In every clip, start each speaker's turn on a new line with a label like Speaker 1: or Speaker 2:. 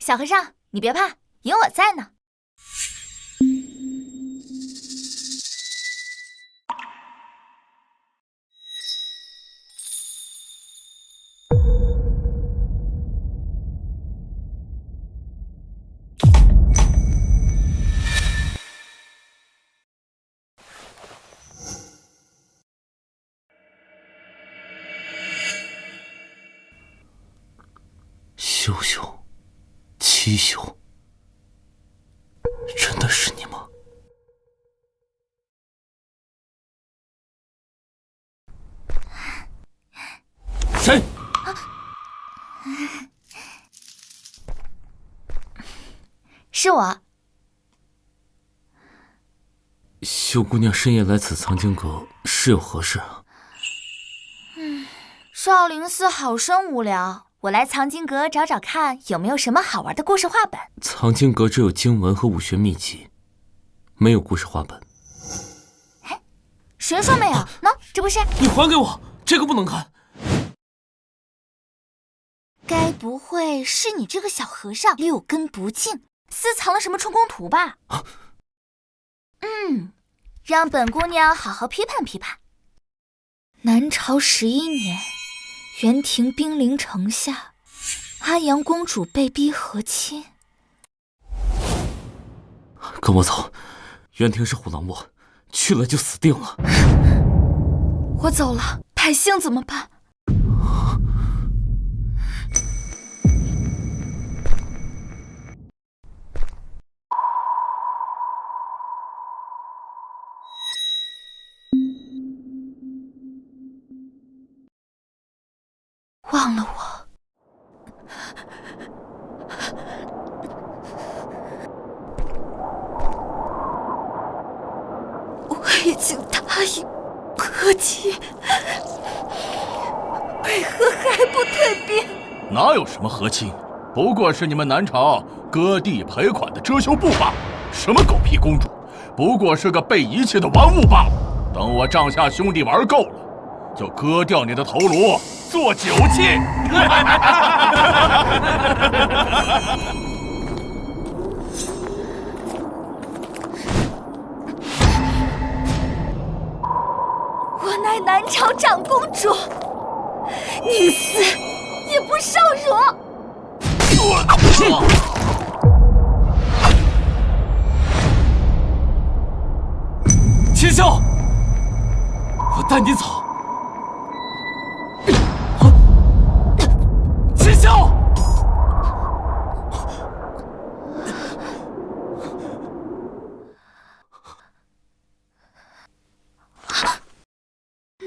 Speaker 1: 小和尚，你别怕，有我在呢。
Speaker 2: 羞羞，七羞，真的是你吗？谁？
Speaker 1: 是我。
Speaker 2: 秀姑娘深夜来此藏经阁，是有何事啊？
Speaker 1: 少林寺好生无聊，我来藏经阁找找看有没有什么好玩的故事画本。
Speaker 2: 藏经阁只有经文和武学秘籍，没有故事画本。
Speaker 1: 谁说没有？喏，这不是。
Speaker 2: 你还给我，这个不能看。
Speaker 1: 该不会是你这个小和尚六根不净，私藏了什么春宫图吧？
Speaker 2: 啊，
Speaker 1: 让本姑娘好好批判批判。南朝11年，元廷兵临城下，安阳公主被逼和亲。
Speaker 2: 跟我走，元廷是虎狼窝，去了就死定了。
Speaker 1: 我走了，百姓怎么办？忘了我。我已经答应和亲，为何还不退兵？
Speaker 3: 哪有什么和亲，不过是你们南朝割地赔款的遮羞布罢了。什么狗屁公主，不过是个被遗弃的玩物罢了。等我帐下兄弟玩够了，就割掉你的头颅做酒器。
Speaker 1: 我乃南朝长公主，宁死也不受辱。
Speaker 2: 秦萧，我带你走。秦萧，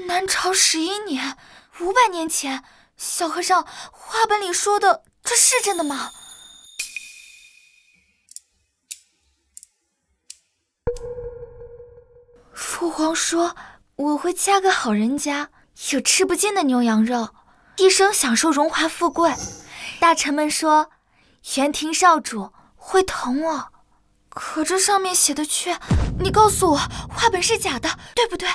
Speaker 1: 南朝11年，500年前，小和尚，画本里说的这是真的吗？父皇说我会嫁个好人家，有吃不尽的牛羊肉，一生享受荣华富贵。大臣们说元廷少主会疼我，可这上面写的却……你告诉我，画本是假的，对不对？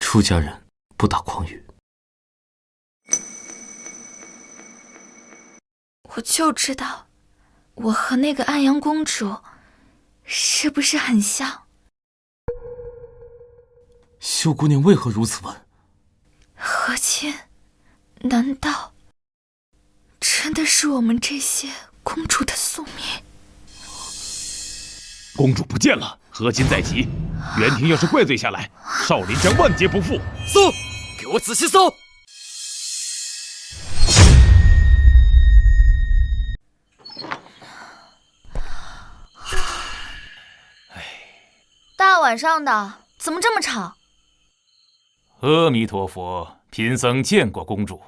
Speaker 2: 出家人不打诳语。
Speaker 1: 我就知道，我和那个安阳公主是不是很像？
Speaker 2: 秀姑娘为何如此问？
Speaker 1: 和亲，难道真的是我们这些公主的宿命？
Speaker 4: 公主不见了，和亲在即。元廷要是怪罪下来，少林将万劫不复。
Speaker 2: 搜，给我仔细搜。
Speaker 1: 大晚上的，怎么这么吵？
Speaker 4: 阿弥陀佛，贫僧见过公主，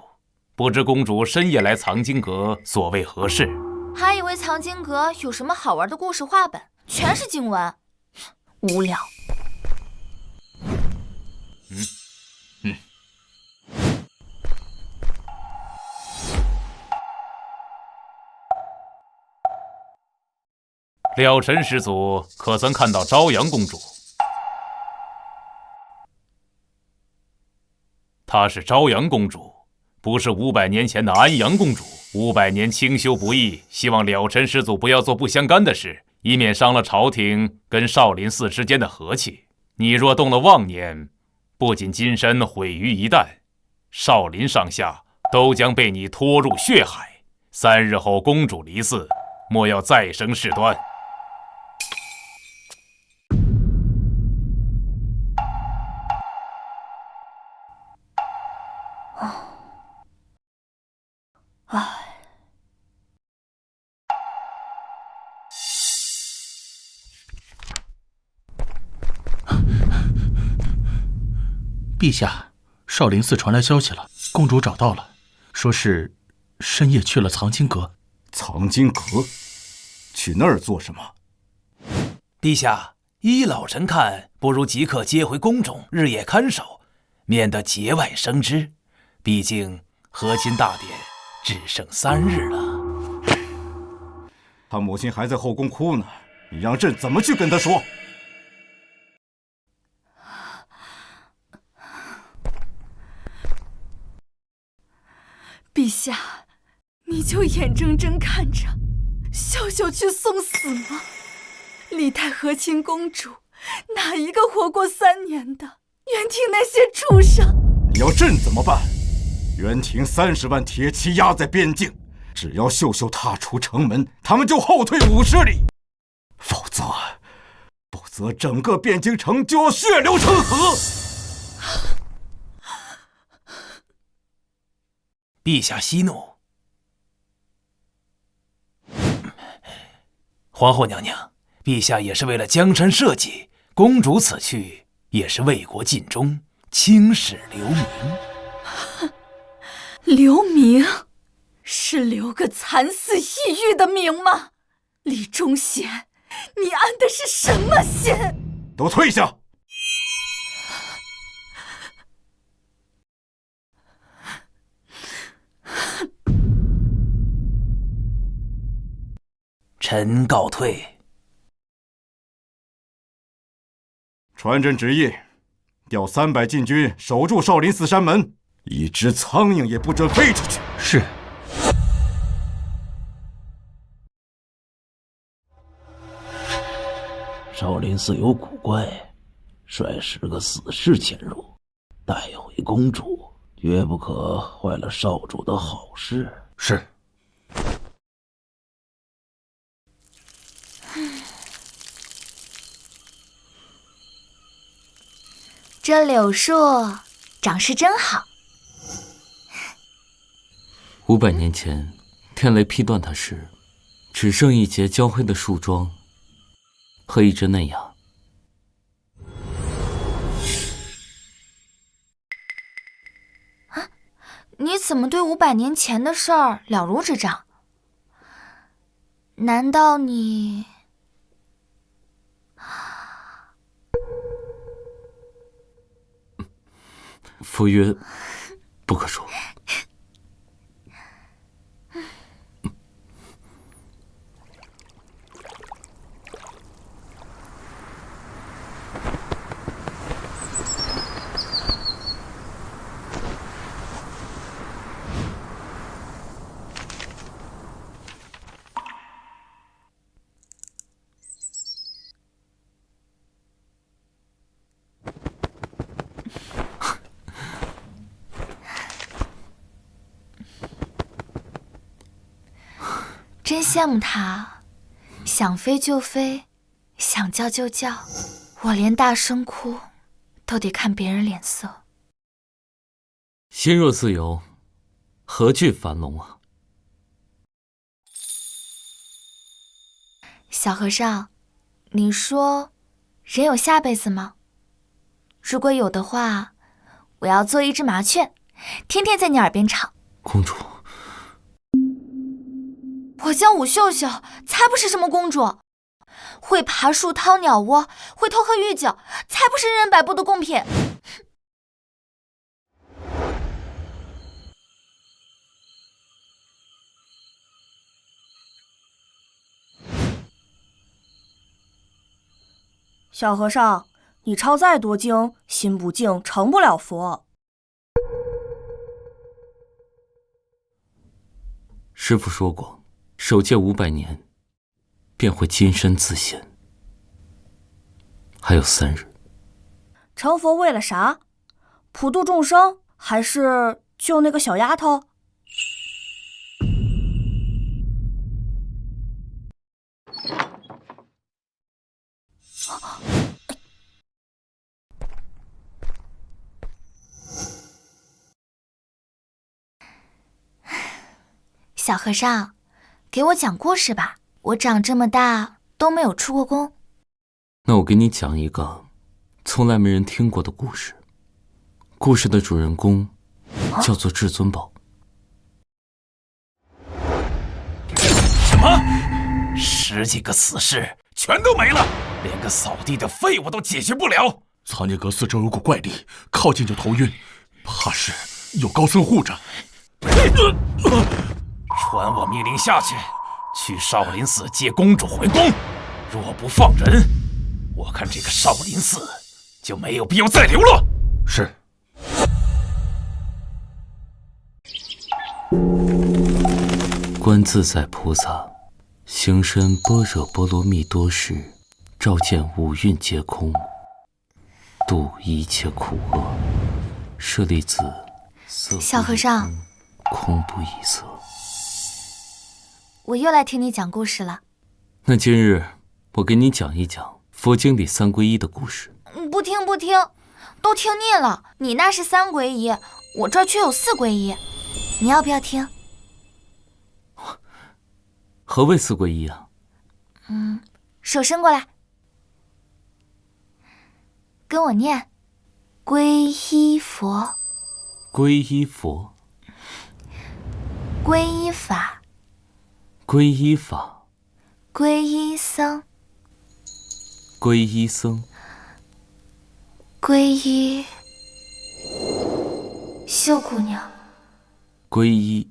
Speaker 4: 不知公主深夜来藏经阁，所谓何事？
Speaker 1: 还以为藏经阁有什么好玩的故事画本，全是经文，无聊。
Speaker 4: 了尘师祖可曾看到朝阳公主？她是朝阳公主，不是500年前的安阳公主。500年清修不易，希望了尘师祖不要做不相干的事，以免伤了朝廷跟少林寺之间的和气。你若动了妄念，不仅金山毁于一旦，少林上下都将被你拖入血海。3日后公主离寺，莫要再生事端。
Speaker 3: 陛下，少林寺传来消息了，公主找到了，说是深夜去了藏经阁。
Speaker 5: 藏经阁？去那儿做什么？
Speaker 6: 陛下，依老臣看，不如即刻接回宫中，日夜看守，免得节外生枝。毕竟和亲大典只剩3日了。
Speaker 5: 他母亲还在后宫哭呢，你让朕怎么去跟她说？
Speaker 1: 陛下，你就眼睁睁看着秀秀去送死吗？李太和亲公主，哪一个活过3年的？袁廷那些畜生！
Speaker 5: 你要朕怎么办？袁廷30万铁骑压在边境，只要秀秀踏出城门，他们就后退50里，否则整个汴京城就要血流成河。
Speaker 6: 陛下息怒。皇后娘娘，陛下也是为了江山社稷，公主此去也是为国尽忠，青史留名。
Speaker 1: 留名？是留个惨死异域的名吗？李忠贤，你安的是什么心？
Speaker 5: 都退下！
Speaker 6: 臣告退。
Speaker 5: 传朕旨意，调300禁军守住少林寺山门，一只苍蝇也不准飞出去。
Speaker 3: 是。
Speaker 7: 少林寺有古怪，率10个死士潜入，带回公主，绝不可坏了少主的好事。
Speaker 3: 是。
Speaker 1: 这柳树长势真好。
Speaker 2: 500年前，天雷劈断它时，只剩一截焦黑的树桩和一只嫩芽。
Speaker 1: 啊，你怎么对500年前的事儿了如指掌？难道你……
Speaker 2: 夫约不可说。
Speaker 1: 真羡慕他，想飞就飞，想叫就叫，我连大声哭都得看别人脸色。
Speaker 2: 心若自由，何惧樊笼啊？
Speaker 1: 小和尚，你说人有下辈子吗？如果有的话，我要做一只麻雀，天天在你耳边唱。
Speaker 2: 公主，
Speaker 1: 我叫武秀秀，才不是什么公主，会爬树掏鸟窝，会偷喝御酒，才不是人人摆布的贡品。
Speaker 8: 小和尚，你抄再多经，心不静，成不了佛。
Speaker 2: 师父说过，守戒500年，便会金身自现。还有3日。
Speaker 8: 成佛为了啥？普度众生，还是救那个小丫头？
Speaker 1: 小和尚，给我讲故事吧。我长这么大都没有出过宫。
Speaker 2: 那我给你讲一个从来没人听过的故事。故事的主人公叫做至尊宝。
Speaker 6: 什么？10几个死士全都没了，连个扫地的废物都解决不了。
Speaker 3: 藏尼阁四周有股怪力，靠近就头晕，怕是有高僧护着。
Speaker 6: 传我命令下去少林寺接公主回宫。若不放人，我看这个少林寺就没有必要再留了。
Speaker 3: 是。
Speaker 2: 观自在菩萨行深般若波罗蜜多时，照见五蕴皆空，度一切苦厄。舍利子，色
Speaker 1: 小和尚，
Speaker 2: 空不异色。
Speaker 1: 我又来听你讲故事了。
Speaker 2: 那今日我给你讲一讲佛经里3皈依的故事。
Speaker 1: 不听不听，都听腻了。你那是3皈依，我这儿却有4皈依。你要不要听？
Speaker 2: 何谓4皈依啊？
Speaker 1: 手伸过来，跟我念：皈依佛，
Speaker 2: 皈依佛，
Speaker 1: 皈依法，
Speaker 2: 皈依法，
Speaker 1: 皈依僧，
Speaker 2: 皈依僧，
Speaker 1: 皈依秀姑娘，
Speaker 2: 皈依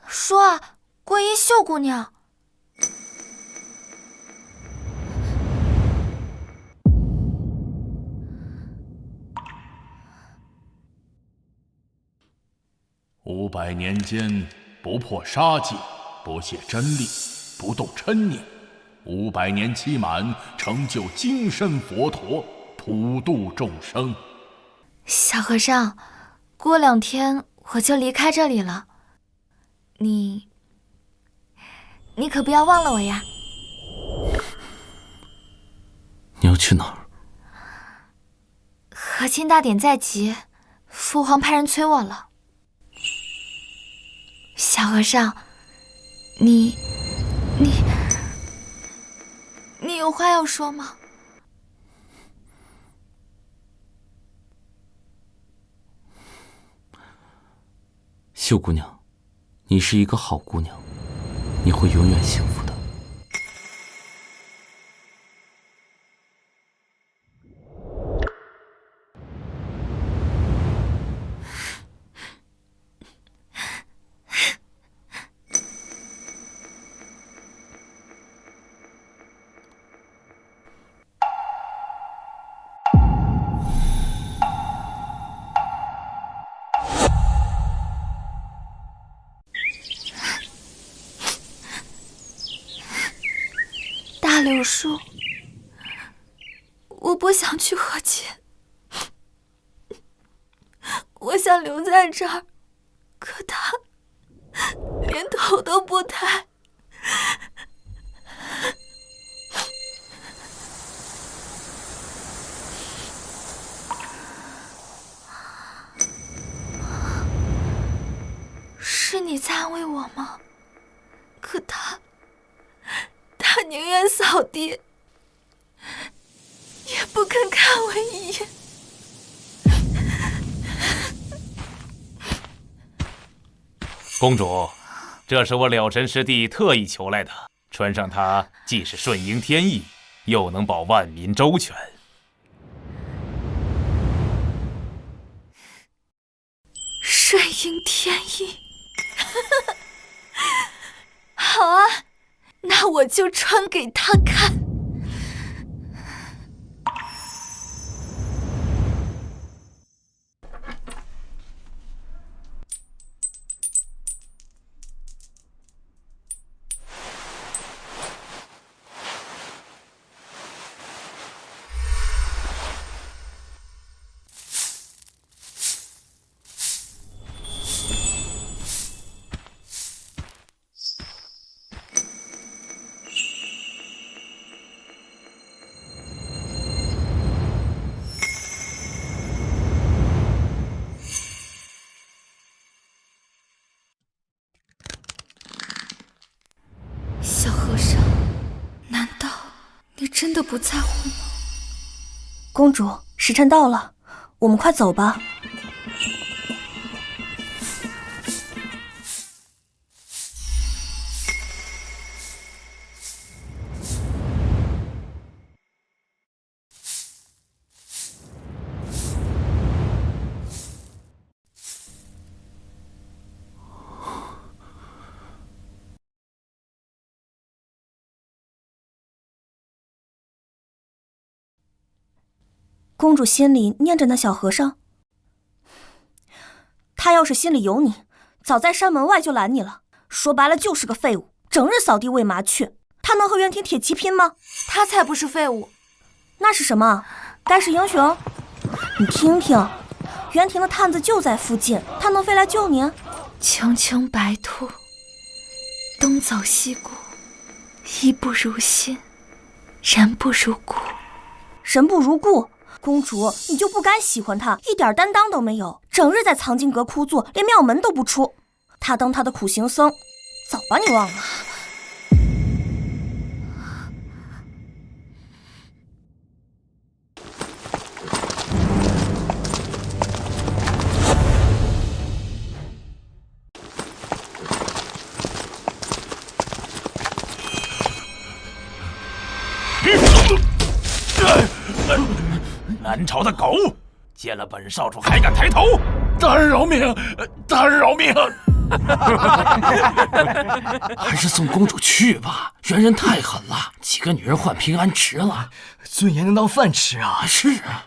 Speaker 1: 说啊，皈依秀姑娘。
Speaker 3: 500年间，不破杀戒，不懈真力，不动嗔念，500年期满，成就金身佛陀，普度众生。
Speaker 1: 小和尚，过2天我就离开这里了，你可不要忘了我呀。
Speaker 2: 你要去哪儿？
Speaker 1: 和亲大典在即，父皇派人催我了。小和尚，你有话要说吗？
Speaker 2: 秀姑娘，你是一个好姑娘，你会永远幸福的。
Speaker 1: 大柳树，我不想去和亲，我想留在这儿，可他连头都不抬。是你在安慰我吗？可他宁愿扫地，也不肯看我一眼。
Speaker 4: 公主，这是我了尘师弟特意求来的，穿上它既是顺应天意，又能保万民周全。
Speaker 1: 顺应天意。好啊，那我就穿给他看。小和尚，难道你真的不在乎吗？
Speaker 8: 公主，时辰到了，我们快走吧。公主心里念着那小和尚，他要是心里有你，早在山门外就拦你了。说白了就是个废物，整日扫地喂麻雀。他能和袁廷铁骑拼吗？
Speaker 1: 他才不是废物，
Speaker 8: 那是什么？该是英雄。你听听，袁廷的探子就在附近，他能飞来救你？
Speaker 1: 青青白兔，东走西顾，衣不如新，人不如故。
Speaker 8: 人不如故。公主，你就不该喜欢他，一点担当都没有，整日在藏经阁枯坐，连庙门都不出。他当他的苦行僧，早把你忘了。
Speaker 6: 南朝的狗，见了本少主还敢抬头？
Speaker 3: 大人饶命！大人饶命！
Speaker 2: 还是送公主去吧，袁人太狠了，几个女人换平安迟了。
Speaker 9: 尊严能当饭吃啊！
Speaker 2: 是啊。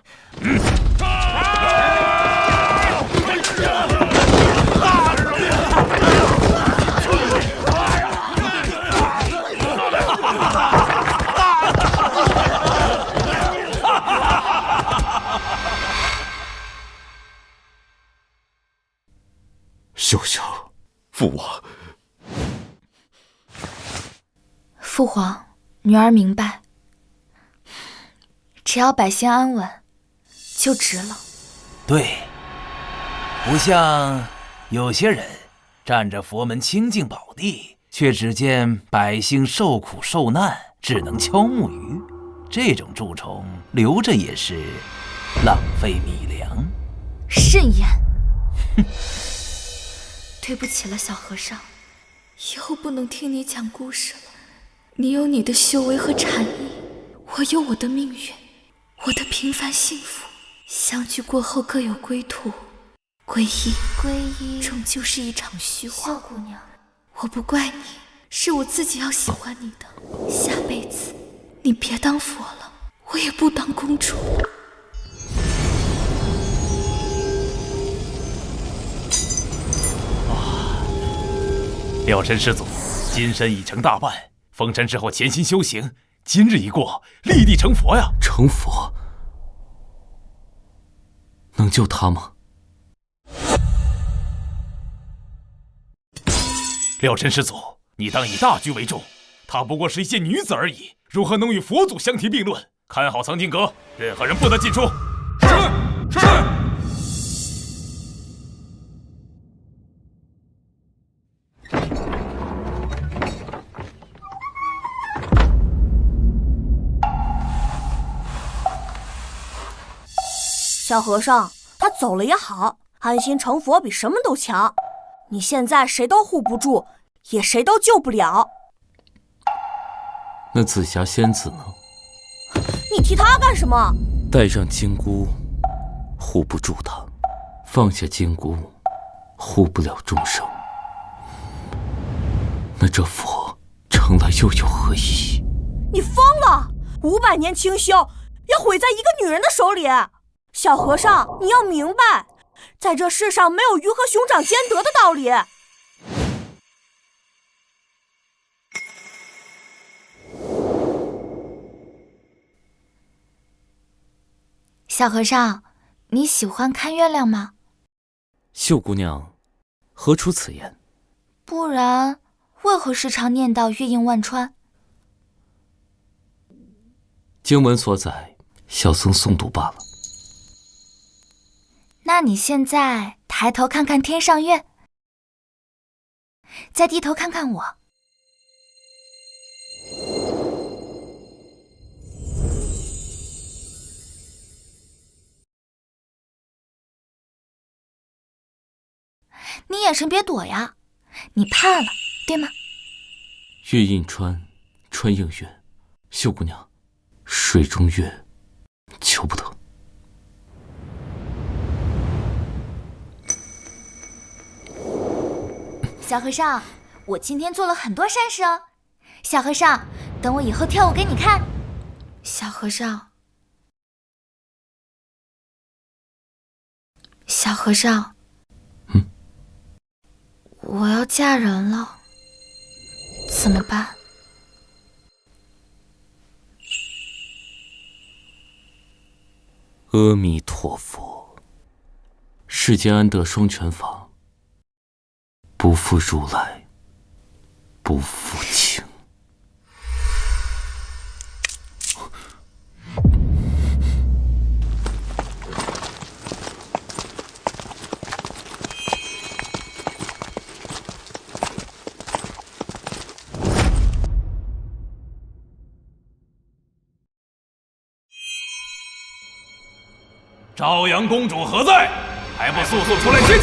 Speaker 5: 秀秀，父王。
Speaker 1: 父皇，女儿明白，只要百姓安稳，就值了。
Speaker 6: 对，不像有些人占着佛门清净宝地，却只见百姓受苦受难，只能敲木鱼。这种蛀虫留着也是浪费米粮。
Speaker 1: 慎言。对不起了，小和尚，以后不能听你讲故事了。你有你的修为和禅意，我有我的命运，我的平凡幸福。相聚过后各有归途，皈依终究是一场虚幻。
Speaker 10: 秀姑娘，
Speaker 1: 我不怪你，是我自己要喜欢你的。下辈子你别当佛了，我也不当公主了。
Speaker 4: 了尘师祖，金身已成大半，封禅之后潜心修行，今日一过，立地成佛呀！
Speaker 2: 成佛？能救他吗？
Speaker 4: 了尘师祖，你当以大局为重，她不过是一介女子而已，如何能与佛祖相提并论？看好藏经阁，任何人不得进出。是。
Speaker 8: 小和尚，他走了也好，安心成佛比什么都强。你现在谁都护不住，也谁都救不了。
Speaker 2: 那紫霞仙子呢？
Speaker 8: 你提他干什么？
Speaker 2: 带上金箍，护不住他；放下金箍，护不了众生。那这佛成成来又有何意义？
Speaker 8: 你疯了！500年清修要毁在一个女人的手里。小和尚，你要明白，在这世上没有鱼和熊掌兼得的道理。
Speaker 1: 小和尚，你喜欢看月亮吗？
Speaker 2: 秀姑娘，何出此言？
Speaker 1: 不然，为何时常念叨月映万川？
Speaker 2: 经文所载，小僧诵读罢了。
Speaker 1: 那你现在抬头看看天上月，再低头看看我。你眼神别躲呀，你怕了，对吗？
Speaker 2: 月映川，川映月，秀姑娘，水中月，求不得。
Speaker 1: 小和尚，我今天做了很多善事哦。小和尚，等我以后跳舞给你看。小和尚，小和尚，我要嫁人了，怎么办？
Speaker 2: 阿弥陀佛，世间安得双全法，不负如来，不负情。
Speaker 6: 朝阳公主何在？还不速速出来见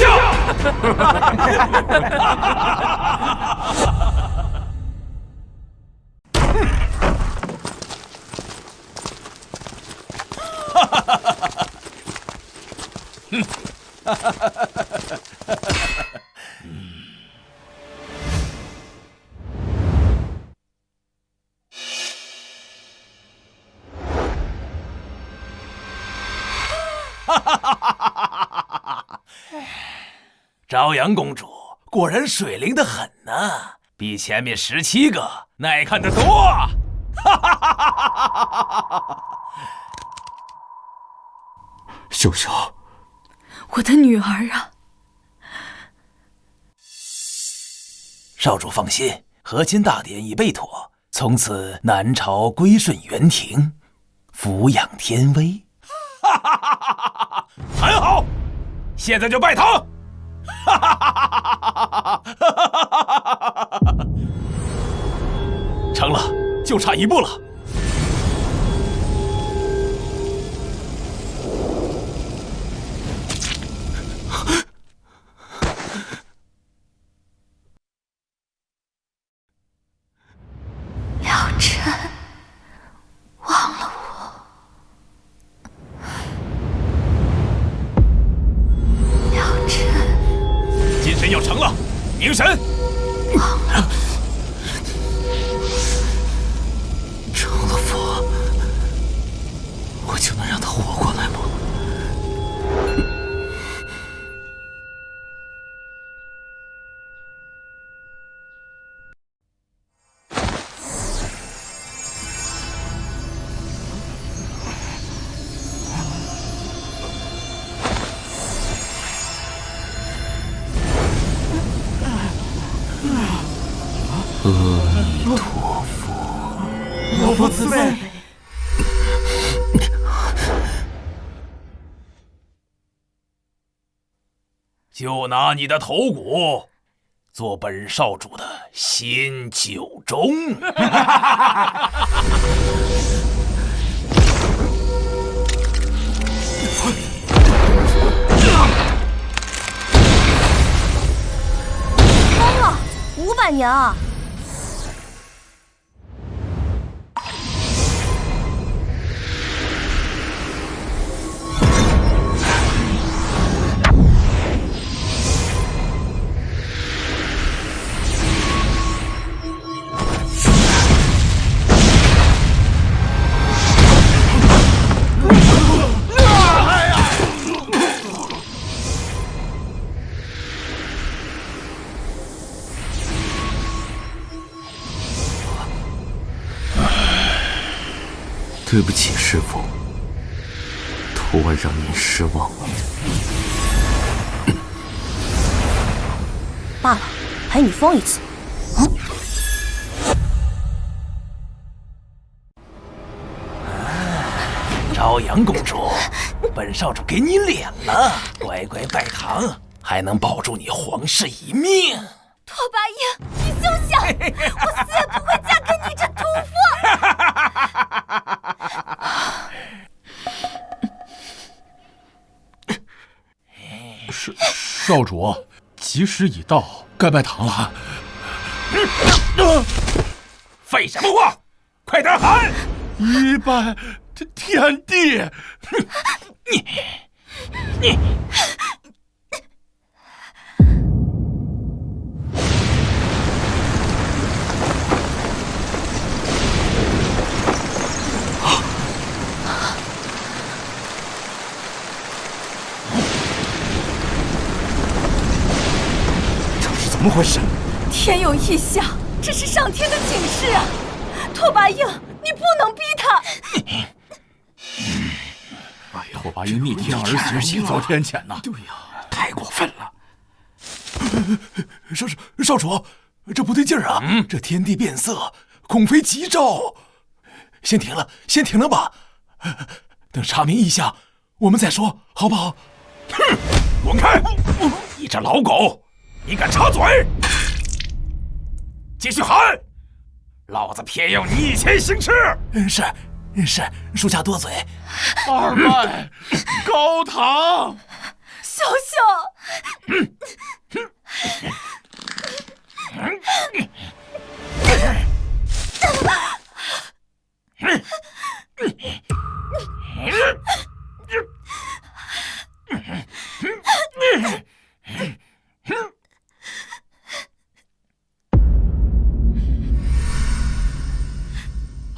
Speaker 6: 朝阳公主果然水灵得很呢，比前面17个耐看得多。
Speaker 5: 秀秀，
Speaker 8: 我的女儿啊！
Speaker 6: 少主放心，和亲大典已备妥，从此南朝归顺元廷，抚养天威。很好，现在就拜堂。成了，就差一步了。
Speaker 1: 了尘，忘了我。了尘，
Speaker 6: 金身要成了，凝神。
Speaker 1: 忘了。
Speaker 2: 成了佛，我就能让他活过来吗？阿弥陀佛，
Speaker 9: 老佛慈悲。
Speaker 6: 就拿你的头骨做本少主的新酒盅。
Speaker 8: 疯了，500年啊！
Speaker 2: 对不起，师父，徒儿让您失望了。
Speaker 8: 罢了，陪你疯一次。
Speaker 6: 朝阳公主，本少主给你脸了，乖乖拜堂，还能保住你皇室一命。
Speaker 1: 拓跋英，你休想！我死也不会嫁给你这屠
Speaker 3: 夫。少主，吉时已到，该拜堂了。
Speaker 6: 废什么话，快点喊！
Speaker 3: 一拜天地。
Speaker 6: 你。
Speaker 5: 怎么回事？
Speaker 1: 天有异象，这是上天的警示啊！拓跋英，你不能逼他。
Speaker 3: 哎呀，拓跋英逆天而行，一遭天谴呐！
Speaker 5: 对呀，太过分了。
Speaker 6: 少主，这不对劲儿啊！这天地变色，恐非吉兆。先停了吧。等查明异象，我们再说，好不好？
Speaker 4: 哼，滚开！你这老狗！你敢插嘴？继续喊！老子偏要逆天行事！
Speaker 6: 是，属下多嘴。
Speaker 3: 二拜高堂，
Speaker 1: 小小。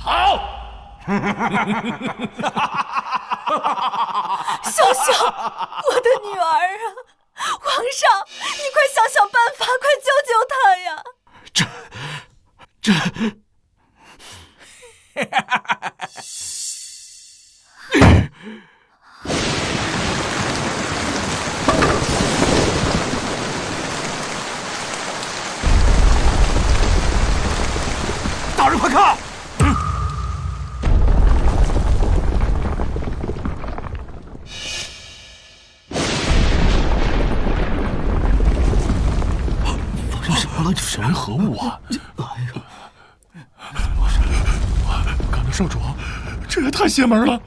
Speaker 3: 好！
Speaker 1: 小小，我的女儿啊！皇上，你快想想办法，快救救她呀！
Speaker 5: 大人快看！
Speaker 3: 什么何物啊？感动少主，这也太邪门了，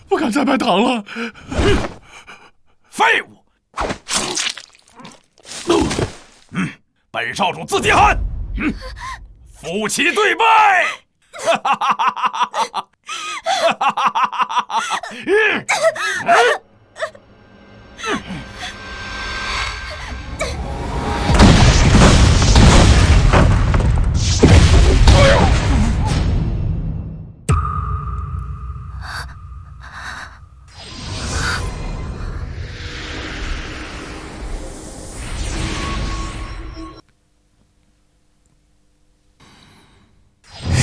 Speaker 3: 不敢再拜堂了。
Speaker 4: 废物！本少主自己喊。夫妻对拜。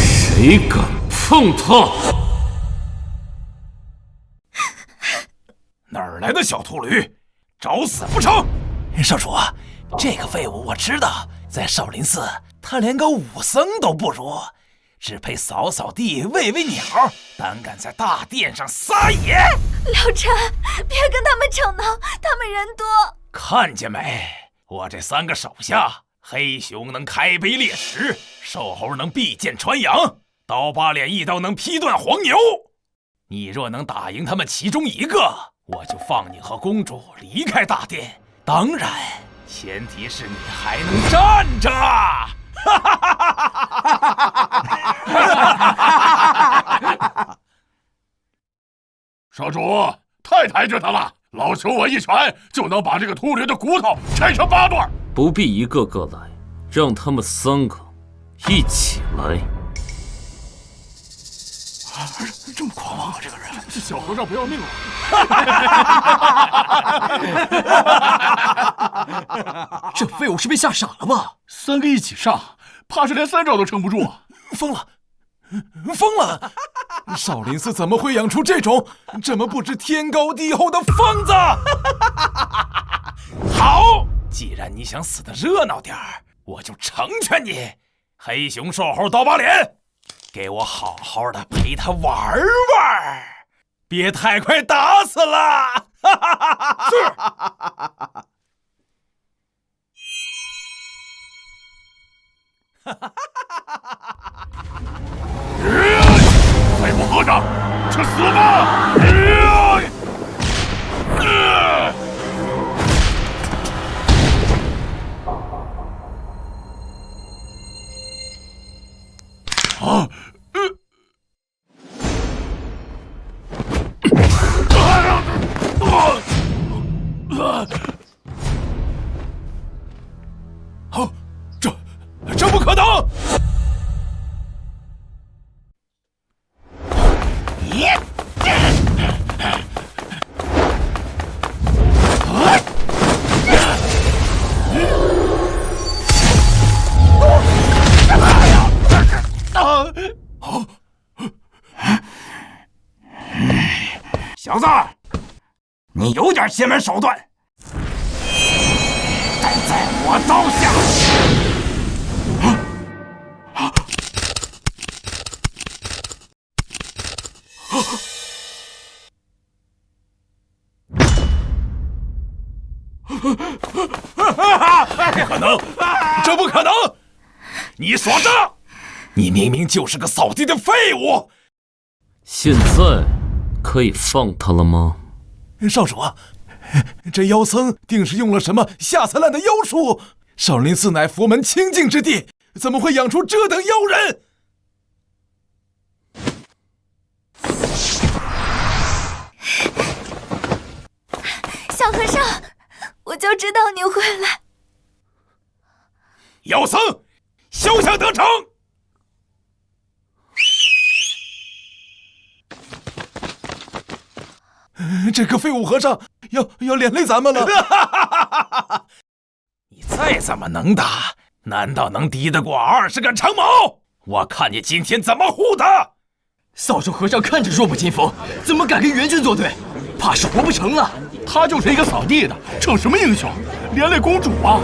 Speaker 2: 谁敢碰他？
Speaker 4: 哪儿来的小秃驴，找死不成？
Speaker 6: 少主啊，这个废物我知道，在少林寺他连个武僧都不如，只配扫扫地、喂喂鸟，胆敢在大殿上撒野！
Speaker 1: 老臣，别跟他们逞能，他们人多。
Speaker 4: 看见没？我这3个手下，黑熊能开碑裂石，瘦猴能避剑穿杨，刀疤脸一刀能劈断黄牛。你若能打赢他们其中一个，我就放你和公主离开大殿。当然，前提是你还能站着。
Speaker 3: 少主，太抬举他了！老朽我一拳就能把这个秃驴的骨头拆成8段。
Speaker 2: 不必一个个来，让他们3个一起来。
Speaker 5: 这么狂妄啊，这个人！
Speaker 3: 这小和尚不要命了！
Speaker 9: 这废物是被吓傻了吧
Speaker 3: ？3个一起上，怕是连3招都撑不住啊！
Speaker 6: 疯了！少林寺怎么会养出这么不知天高地厚的疯子？好，既然你想死得热闹点儿，我就成全你。黑熊、瘦猴、刀疤脸，给我好好的陪他玩玩，别太快打死了。是。
Speaker 3: 废物和尚，去死吧！啊！
Speaker 6: 好，这不可能！
Speaker 5: 小子，你有点邪门手段，但在我刀下。
Speaker 6: 不可能，这不可能！你耍诈！你明明就是个扫地的废物！
Speaker 2: 现在可以放他了吗？
Speaker 6: 少主啊，这妖僧定是用了什么下三滥的妖术？少林寺乃佛门清净之地，怎么会养出这等妖人？
Speaker 1: 小和尚，我就知道你会来。
Speaker 6: 妖僧，休想得逞！这个废物和尚要连累咱们了。你再怎么能打，难道能敌得过20个长毛？我看你今天怎么护他！
Speaker 9: 扫帚和尚看着弱不禁风，怎么敢跟元军作对？怕是活不成了。
Speaker 3: 他就是一个扫地的，逞什么英雄？连累公主啊！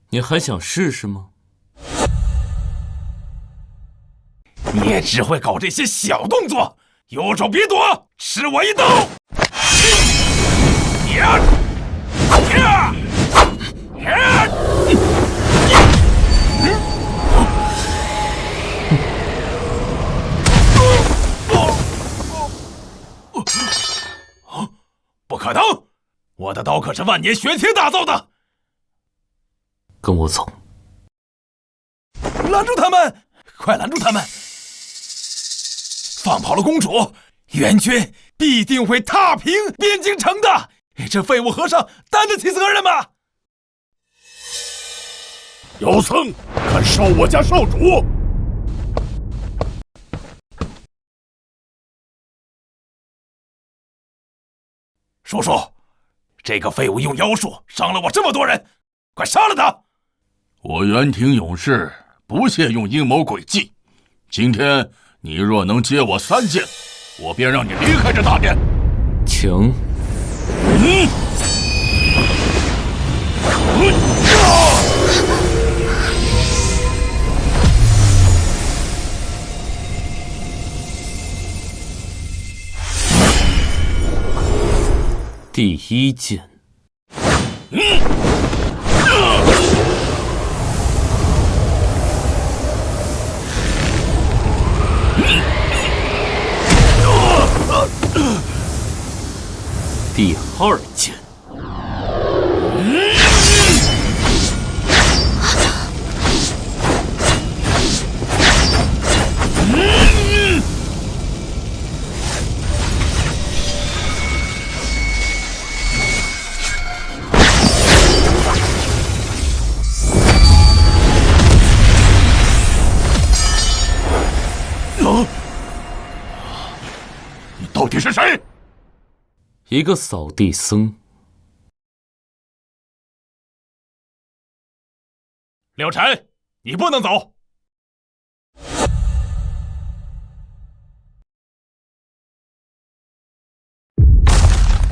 Speaker 2: 你还想试试吗？
Speaker 6: 你也只会搞这些小动作，有种别躲，吃我一刀！不可能！我的刀可是万年玄铁打造的。
Speaker 2: 跟我走！
Speaker 6: 拦住他们！快拦住他们！放跑了公主，元军必定会踏平边境城的。这废物和尚担得起责任吗？
Speaker 3: 妖僧，敢烧我家少主！
Speaker 6: 叔叔，这个废物用妖术伤了我这么多人，快杀了他！
Speaker 3: 我元廷勇士不屑用阴谋诡计，今天你若能接我3剑，我便让你离开这大殿。
Speaker 2: 请。第1剑。第2剑。
Speaker 3: 底是谁？
Speaker 2: 一个扫地僧。
Speaker 4: 了尘，你不能走。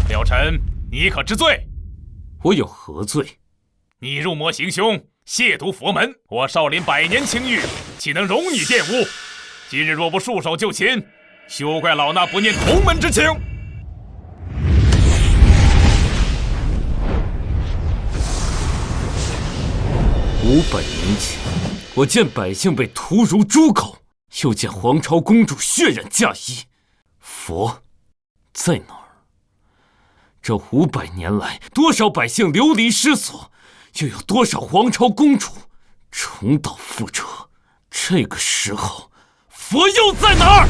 Speaker 4: 了尘，你可知罪？
Speaker 2: 我有何罪？
Speaker 4: 你入魔行凶，亵渎佛门，我少林100年清誉，岂能容你玷污？今日若不束手就擒，休怪老衲不念同门之情。
Speaker 2: 500年前，我见百姓被屠如猪狗，又见皇朝公主血染嫁衣。佛在哪儿？这500年来，多少百姓流离失所，又有多少皇朝公主重蹈覆辙？这个时候，佛又在哪儿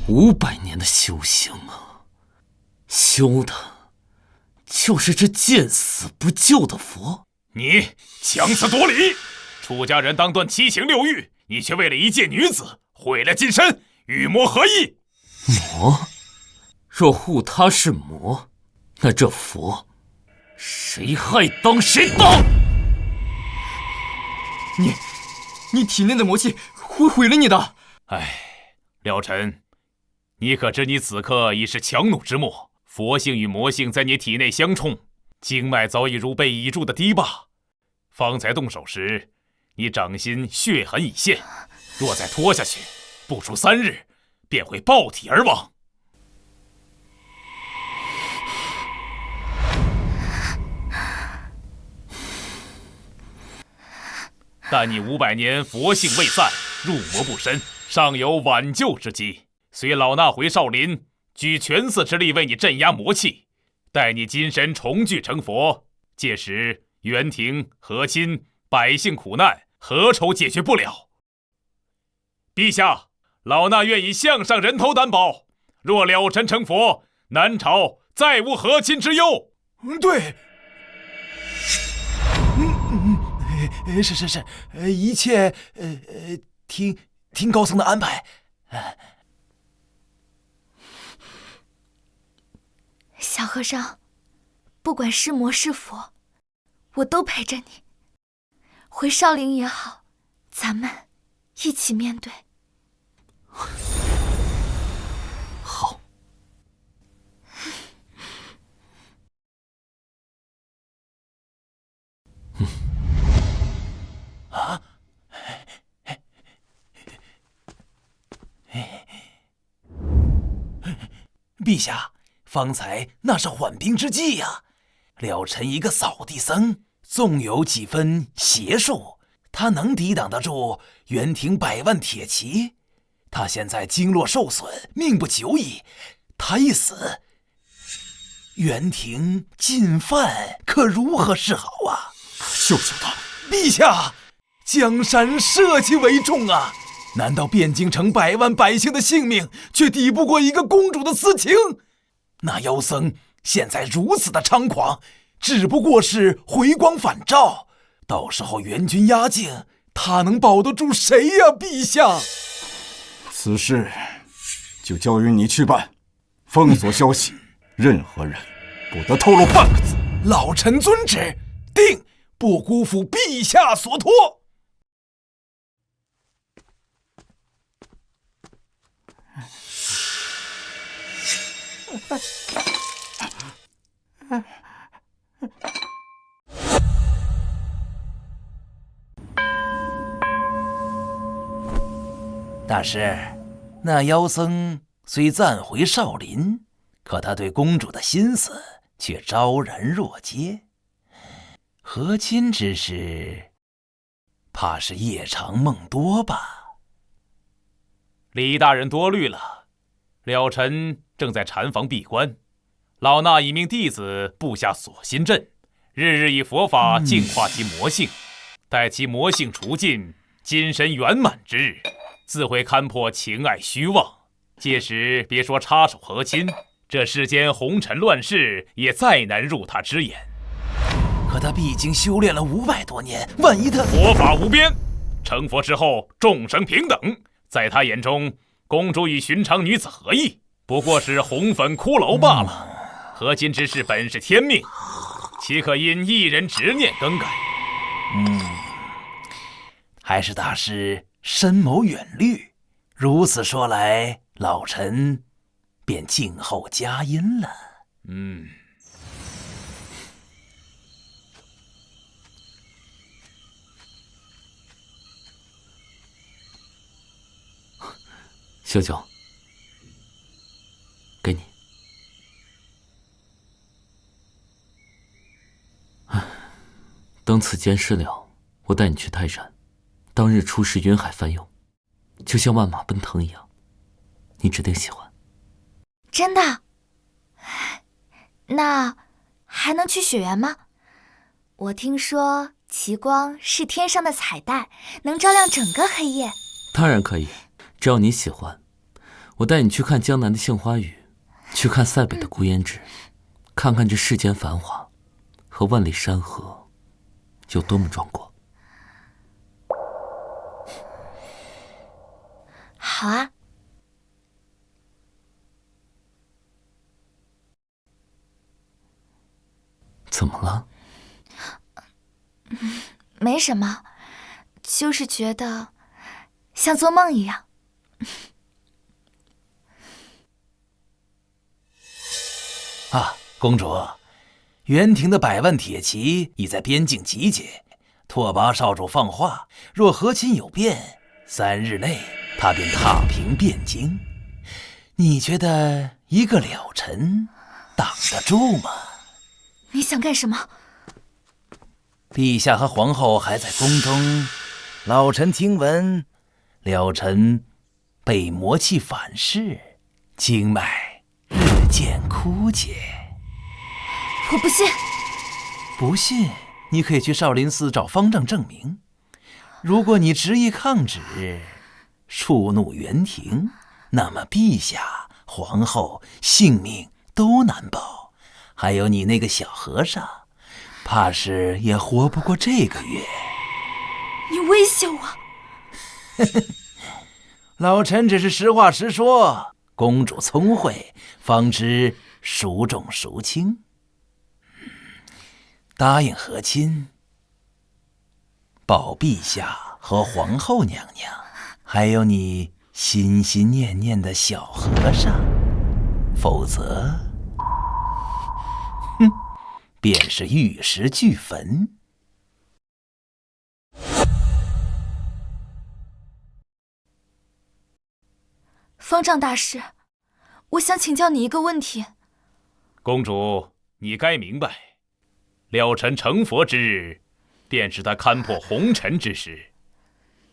Speaker 2: ？500年的修行啊，修的就是这见死不救的佛。
Speaker 4: 你强词夺理！出家人当断7情6欲，你却为了一介女子毁了金身，与魔合一。
Speaker 2: 魔？若护他是魔，那这佛谁害当谁当？
Speaker 9: 你体内的魔气会毁了你的。
Speaker 4: 唉，了尘，你可知你此刻已是强弩之末，佛性与魔性在你体内相冲，经脉早已如被倚住的堤坝。方才动手时，你掌心血痕已现，若再拖下去，不出3日，便会爆体而亡。但你500年佛性未散，入魔不深，尚有挽救之机。随老衲回少林，举全寺之力为你镇压魔气，待你金身重聚成佛，届时元廷、和亲、百姓苦难，何愁解决不了？陛下，老衲愿以项上人头担保，若了尘成佛，南朝再无和亲之忧。
Speaker 6: 对。是，一切听高僧的安排。
Speaker 1: 小和尚，不管是魔是佛，我都陪着你。回少林也好，咱们一起面对。
Speaker 2: 好。
Speaker 6: 啊！陛下，方才那是缓兵之计呀。了尘一个扫地僧，纵有几分邪术，他能抵挡得住元廷100万铁骑？他现在经络受损，命不久矣。他一死，元廷进犯，可如何是好啊？
Speaker 5: 救他！
Speaker 6: 陛下，江山社稷为重啊！难道汴京城100万百姓的性命，却抵不过一个公主的私情？那妖僧现在如此的猖狂，只不过是回光返照。到时候元军压境，他能保得住谁呀？陛下，
Speaker 5: 此事就交于你去办，封锁消息，任何人不得透露半个字。
Speaker 6: 老臣遵旨，定不辜负陛下所托。大师，那妖僧虽暂回少林，可他对公主的心思却昭然若揭。和亲之事，怕是夜长梦多吧？
Speaker 4: 李大人多虑了，了尘正在禅房闭关，老衲已命弟子布下锁心阵，日日以佛法净化其魔性，待其魔性除尽，金身圆满之日，自会勘破情爱虚妄。届时别说插手和亲，这世间红尘乱世也再难入他之眼。
Speaker 6: 可他毕竟修炼了500多年，万一他……
Speaker 4: 佛法无边，成佛之后，众生平等，在他眼中，公主与寻常女子何异？不过是红粉骷髅罢了。和亲之事本是天命，岂可因一人执念更改？
Speaker 6: 还是大师深谋远虑。如此说来，老臣便静候佳音了。
Speaker 2: 小九，给你。等此件事了，我带你去泰山，当日出使云海翻涌，就像万马奔腾一样，你指定喜欢。
Speaker 1: 真的？那还能去雪原吗？我听说奇光是天上的彩带，能照亮整个黑夜。
Speaker 2: 当然可以，只要你喜欢。我带你去看江南的杏花雨，去看塞北的孤烟直，看看这世间繁华和万里山河有多么壮观。
Speaker 1: 好啊。
Speaker 2: 怎么了？
Speaker 1: 没什么，就是觉得像做梦一样。
Speaker 6: 公主，元廷的100万铁骑已在边境集结，拓跋少主放话，若和亲有变，3日内他便踏平汴京。你觉得一个了臣挡得住吗？
Speaker 1: 你想干什么？
Speaker 6: 陛下和皇后还在宫中，老臣听闻了臣被魔气反噬，经脉日渐枯竭。
Speaker 1: 我不信。
Speaker 6: 不信，你可以去少林寺找方丈证明。如果你执意抗旨，触怒元廷，那么陛下、皇后性命都难保。还有你那个小和尚，怕是也活不过这个月。
Speaker 1: 你威胁我？
Speaker 6: 老臣只是实话实说。公主聪慧，方知孰重孰轻。答应和亲，保陛下和皇后娘娘，还有你心心念念的小和尚，否则，便是玉石俱焚。
Speaker 1: 方丈大师，我想请教你一个问题。
Speaker 4: 公主，你该明白，了尘成佛之日，便是他勘破红尘之时。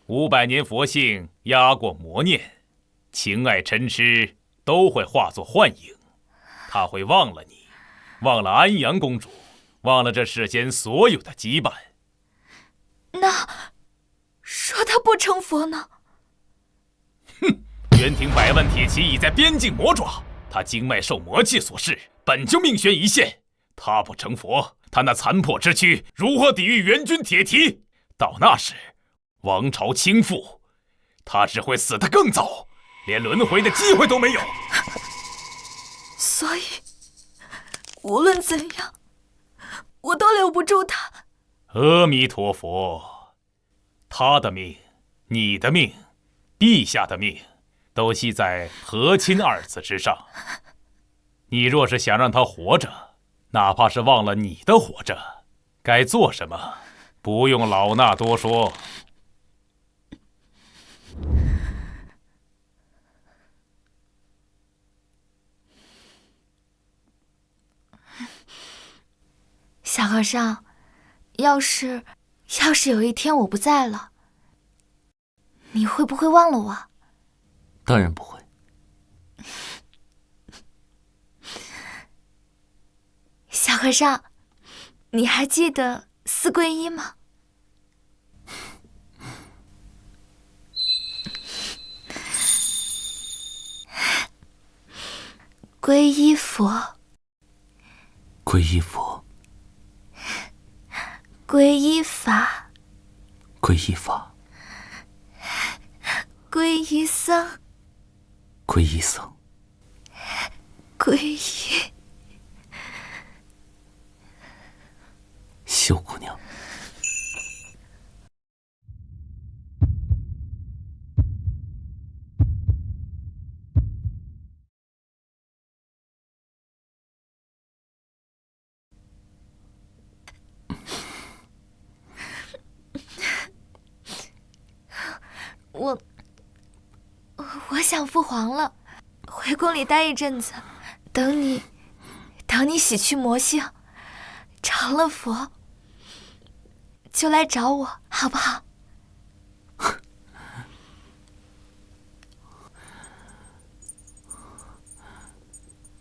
Speaker 4: 500年佛性压过魔念，情爱嗔痴都会化作幻影。他会忘了你，忘了安阳公主，忘了这世间所有的羁绊。
Speaker 1: 那说他不成佛呢？
Speaker 4: 元廷100万铁骑已在边境魔爪，他经脉受魔气所噬，本就命悬一线。他不成佛，他那残破之躯如何抵御元军铁蹄？到那时，王朝倾覆，他只会死得更早，连轮回的机会都没有。
Speaker 1: 所以，无论怎样，我都留不住他。
Speaker 4: 阿弥陀佛，他的命，你的命，陛下的命，都系在和亲2字之上。你若是想让他活着，哪怕是忘了你的活着，该做什么，不用老衲多说。
Speaker 1: 小和尚，要是有一天我不在了，你会不会忘了我？
Speaker 2: 当然不会。
Speaker 1: 小和尚，你还记得4皈依吗？皈依佛，
Speaker 2: 皈依佛，
Speaker 1: 皈依法，
Speaker 2: 皈依法，
Speaker 1: 皈依僧，
Speaker 2: 皈依僧，
Speaker 1: 皈依
Speaker 2: 秀姑娘。
Speaker 1: 我想父皇了，回宫里待一阵子，等你洗去魔性，成了佛，就来找我，好不好？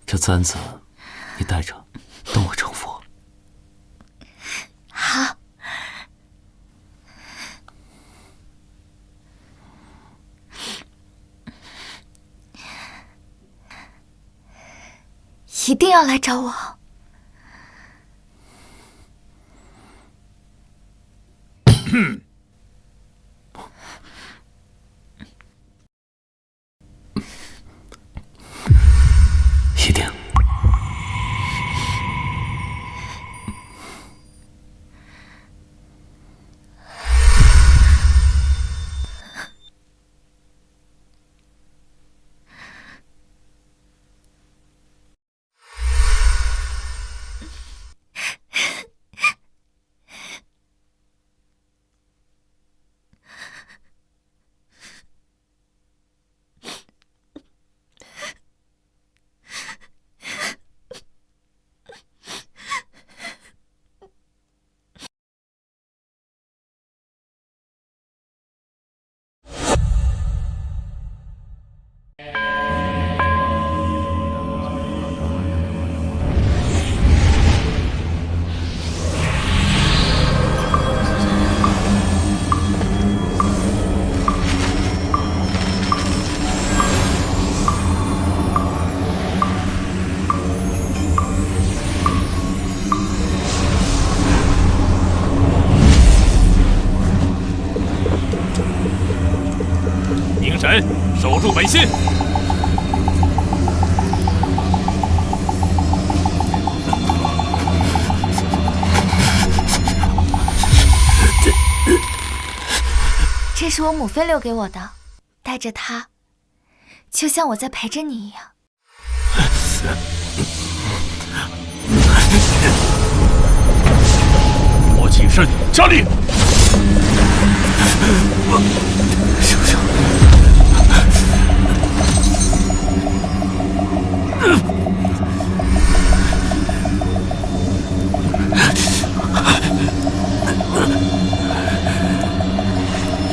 Speaker 2: 这簪子你带着，等我成佛。
Speaker 1: 好。一定要来找我。
Speaker 2: 一定。
Speaker 4: 凝神，守住本心。
Speaker 1: 这是我母妃留给我的，带着它，就像我在陪着你一样。
Speaker 3: 我起身，加力！
Speaker 2: 圣上，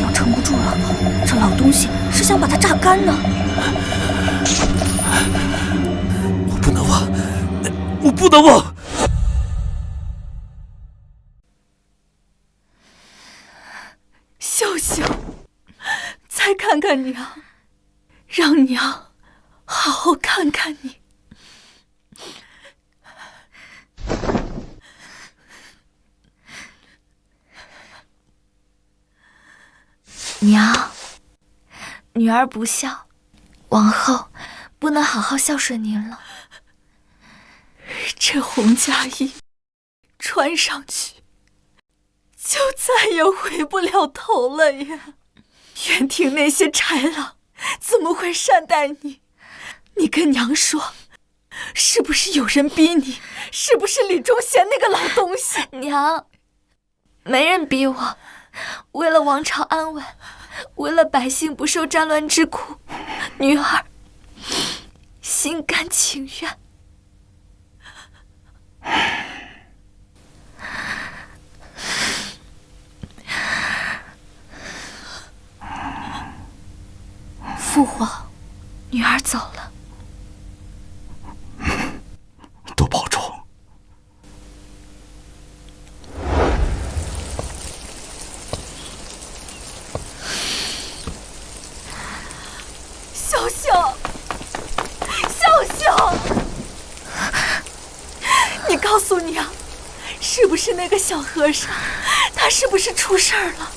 Speaker 8: 要撑不住了，这老东西是想把它榨干呢。
Speaker 7: 我不能忘，我不能忘。
Speaker 10: 秀秀，再看看娘，让娘好好看看你。
Speaker 1: 娘，女儿不孝，往后不能好好孝顺您了。
Speaker 10: 这红嫁衣穿上去，就再也回不了头了呀！园庭那些豺狼怎么会善待你？你跟娘说，是不是有人逼你？是不是李忠贤那个老东西？
Speaker 1: 娘，没人逼我，为了王朝安稳，为了百姓不受战乱之苦，女儿心甘情愿。父皇，女儿走了。
Speaker 5: 多保重。
Speaker 10: 秀秀，秀秀，你告诉娘，是不是那个小和尚？他是不是出事儿了？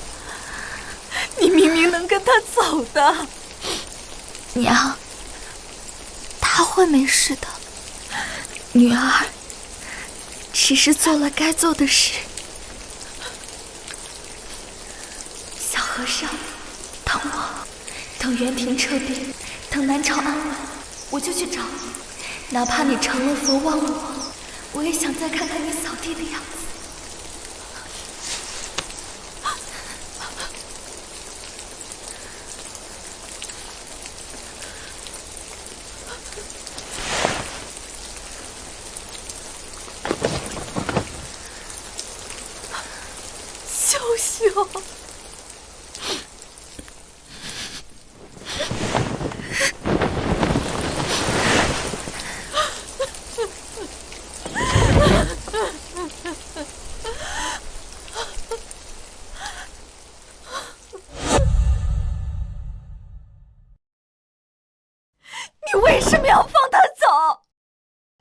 Speaker 10: 你明明能跟他走的。
Speaker 1: 娘，他会没事的。女儿只是做了该做的事。小和尚，等我，等袁庭撤兵，等南朝安稳，我就去找你。哪怕你成了佛忘了我，我也想再看看你扫地的样子。
Speaker 10: 秀秀，你为什么要放他走？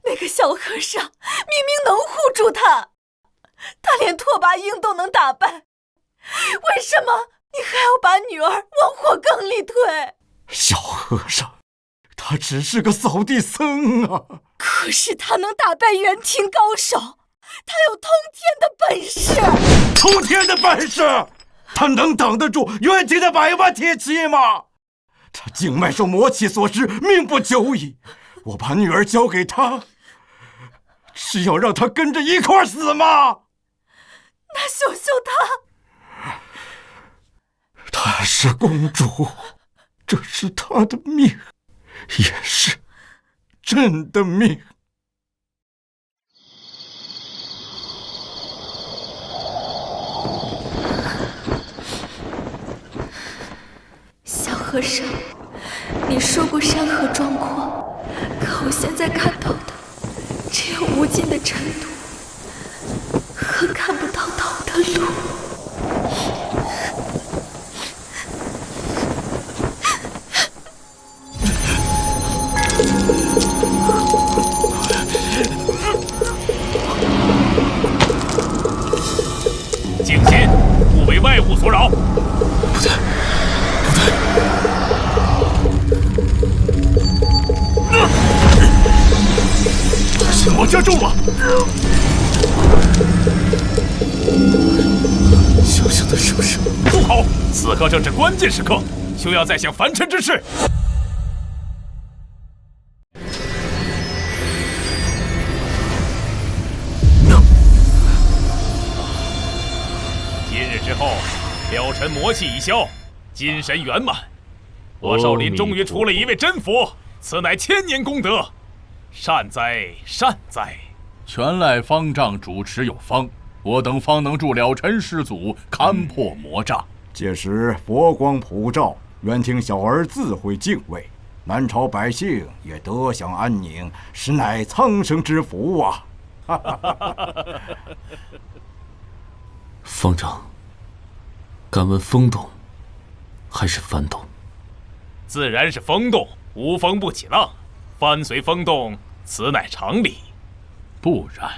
Speaker 10: 那个小和尚明明能护住他，他连拓跋英都能打败，为什么你还要把女儿往火坑里推？
Speaker 5: 小和尚，他只是个扫地僧啊！
Speaker 10: 可是他能打败元庭高手，他有通天的本事。
Speaker 5: 通天的本事，他能挡得住元庭的100万铁骑吗？他经脉受魔气所致，命不久矣。我把女儿交给他，是要让他跟着一块儿死吗？
Speaker 10: 那秀秀
Speaker 5: 她是公主，这是她的命，也是朕的命。
Speaker 1: 小和尚，你说过山河壮阔，可我现在看到的只有无尽的尘土和看不到头的路。
Speaker 4: 静心，勿为外物所扰。
Speaker 3: 不对，不对！先往下住吧。
Speaker 2: 小小的手势，
Speaker 4: 不好！此刻正是关键时刻，休要再想凡尘之事。今日之后，了尘魔气已消，金神圆满。我少林终于出了一位真佛，此乃千年功德，善哉善哉！
Speaker 3: 全赖方丈主持有方，我等方能助了尘师祖勘破魔障。
Speaker 5: 届时佛光普照，元庭小儿自会敬畏，南朝百姓也得享安宁，实乃苍生之福啊！
Speaker 2: 方丈，敢问风动还是幡动？
Speaker 4: 自然是风动，无风不起浪，幡随风动，此乃常理。
Speaker 3: 不然，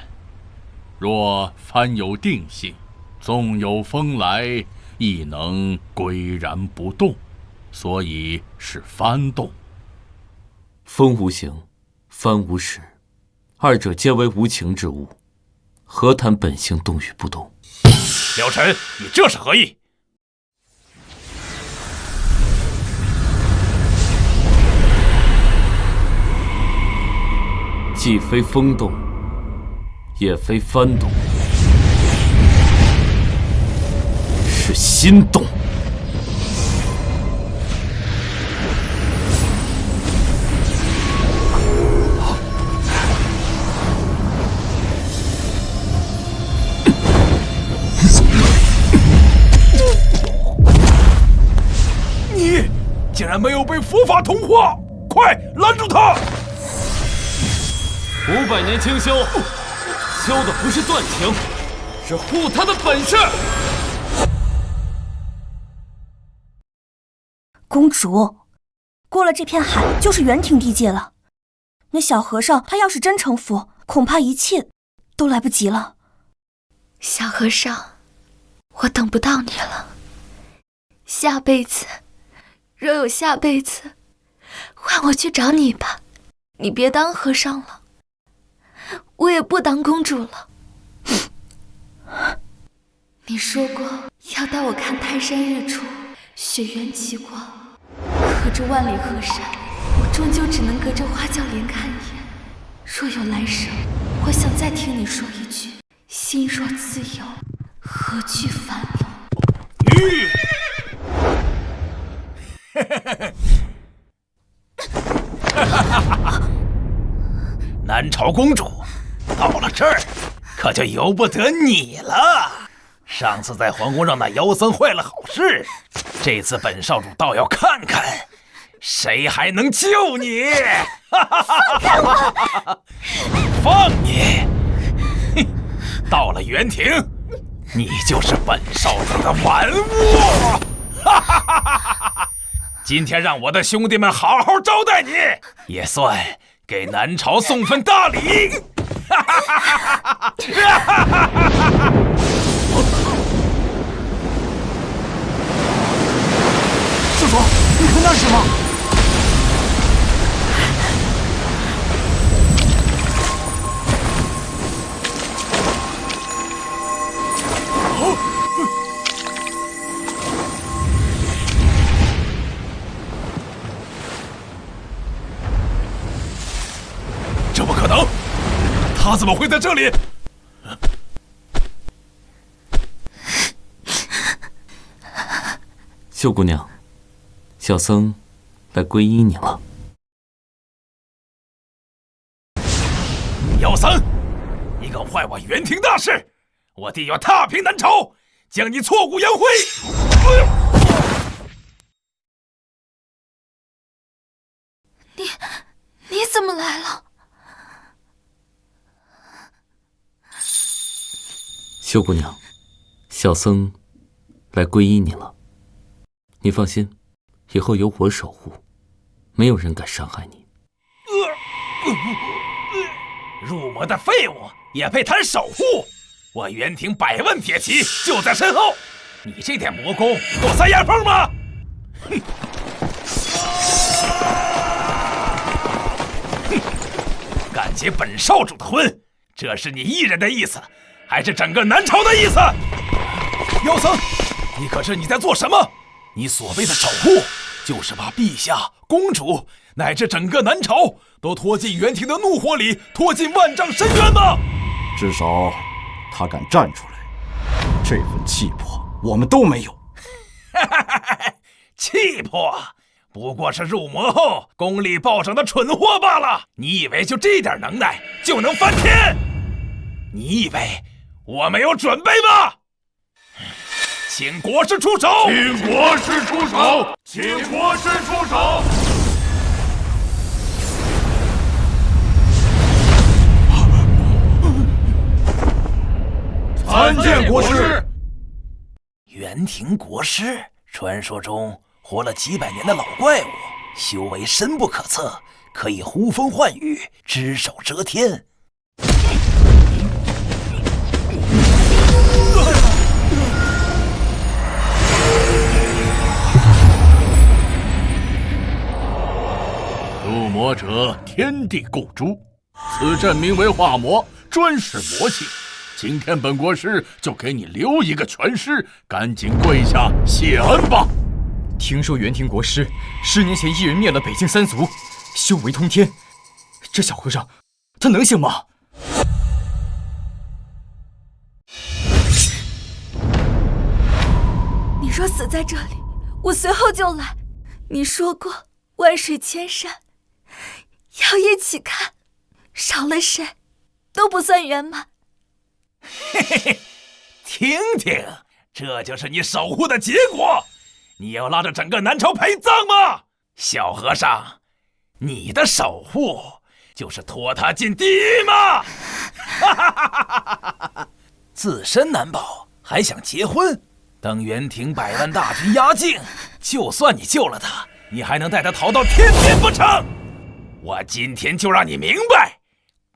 Speaker 3: 若幡有定性，纵有风来，亦能岿然不动，所以是幡动。
Speaker 2: 风无形，幡无实，二者皆为无情之物，何谈本性动与不动？
Speaker 4: 了尘，你这是何意？
Speaker 2: 既非风动，也非幡动，是心动。
Speaker 4: 你竟然没有被佛法同化！快拦住他
Speaker 2: ！500年清修，修的不是断情，是护他的本事。
Speaker 8: 公主，过了这片海就是元庭地界了。那小和尚他要是真成佛，恐怕一切都来不及了。
Speaker 1: 小和尚，我等不到你了。下辈子，若有下辈子，换我去找你吧。你别当和尚了，我也不当公主了。你说过要带我看泰山日出，雪原极光，可这万里河山，我终究只能隔着花轿帘看一眼。若有来生，我想再听你说一句：心若自由，何惧烦恼？
Speaker 6: 南朝公主到了这儿，可就由不得你了。上次在皇宫让那妖僧坏了好事，这次本少主倒要看看，谁还能救你！
Speaker 8: 放开我！
Speaker 6: 放你！哼！到了园庭，你就是本少主的玩物！今天让我的兄弟们好好招待你，也算给南朝送份大礼。
Speaker 9: 师傅，你看那是什么？
Speaker 6: 这不可能！他怎么会在这里？
Speaker 2: 秀姑娘，小僧来皈依你了。
Speaker 6: 妖僧，你敢坏我园庭大事，我弟要踏平南朝，将你挫骨扬灰！
Speaker 1: 你怎么来了？
Speaker 2: 秀姑娘，小僧来皈依你了。你放心，以后有我守护，没有人敢伤害你。
Speaker 6: 入魔的废物也配谈守护？我园庭100万铁骑就在身后，你这点魔功够塞牙缝吗？哼！敢结本少主的婚，这是你一人的意思，还是整个南朝的意思？妖僧，你可知你在做什么？你所谓的守护，就是把陛下、公主乃至整个南朝都拖进园庭的怒火里，拖进万丈深渊吗？
Speaker 5: 至少他敢站出来，这份气魄我们都没有。
Speaker 6: 气魄不过是入魔后功力暴涨的蠢货罢了。你以为就这点能耐就能翻天？你以为我没有准备吗？请国师出手！
Speaker 3: 请国师出手！请国师出手！参见国师。
Speaker 6: 园庭国师，传说中活了几百年的老怪物，修为深不可测，可以呼风唤雨，只手遮天。
Speaker 3: 入魔者天地共诛，此阵名为化魔，专使魔性。今天本国师就给你留一个全尸，赶紧跪下谢恩吧。
Speaker 9: 听说园庭国师10年前一人灭了北境3族，修为通天，这小和尚他能行吗？
Speaker 1: 你若死在这里，我随后就来。你说过万水千山要一起看，少了谁都不算圆满。
Speaker 6: 嘿嘿嘿，听听，这就是你守护的结果。你要拉着整个南朝陪葬吗？小和尚，你的守护就是拖他进地狱吗？自身难保，还想结婚？等园庭100万大军压境，就算你救了他，你还能带他逃到天庭不成？我今天就让你明白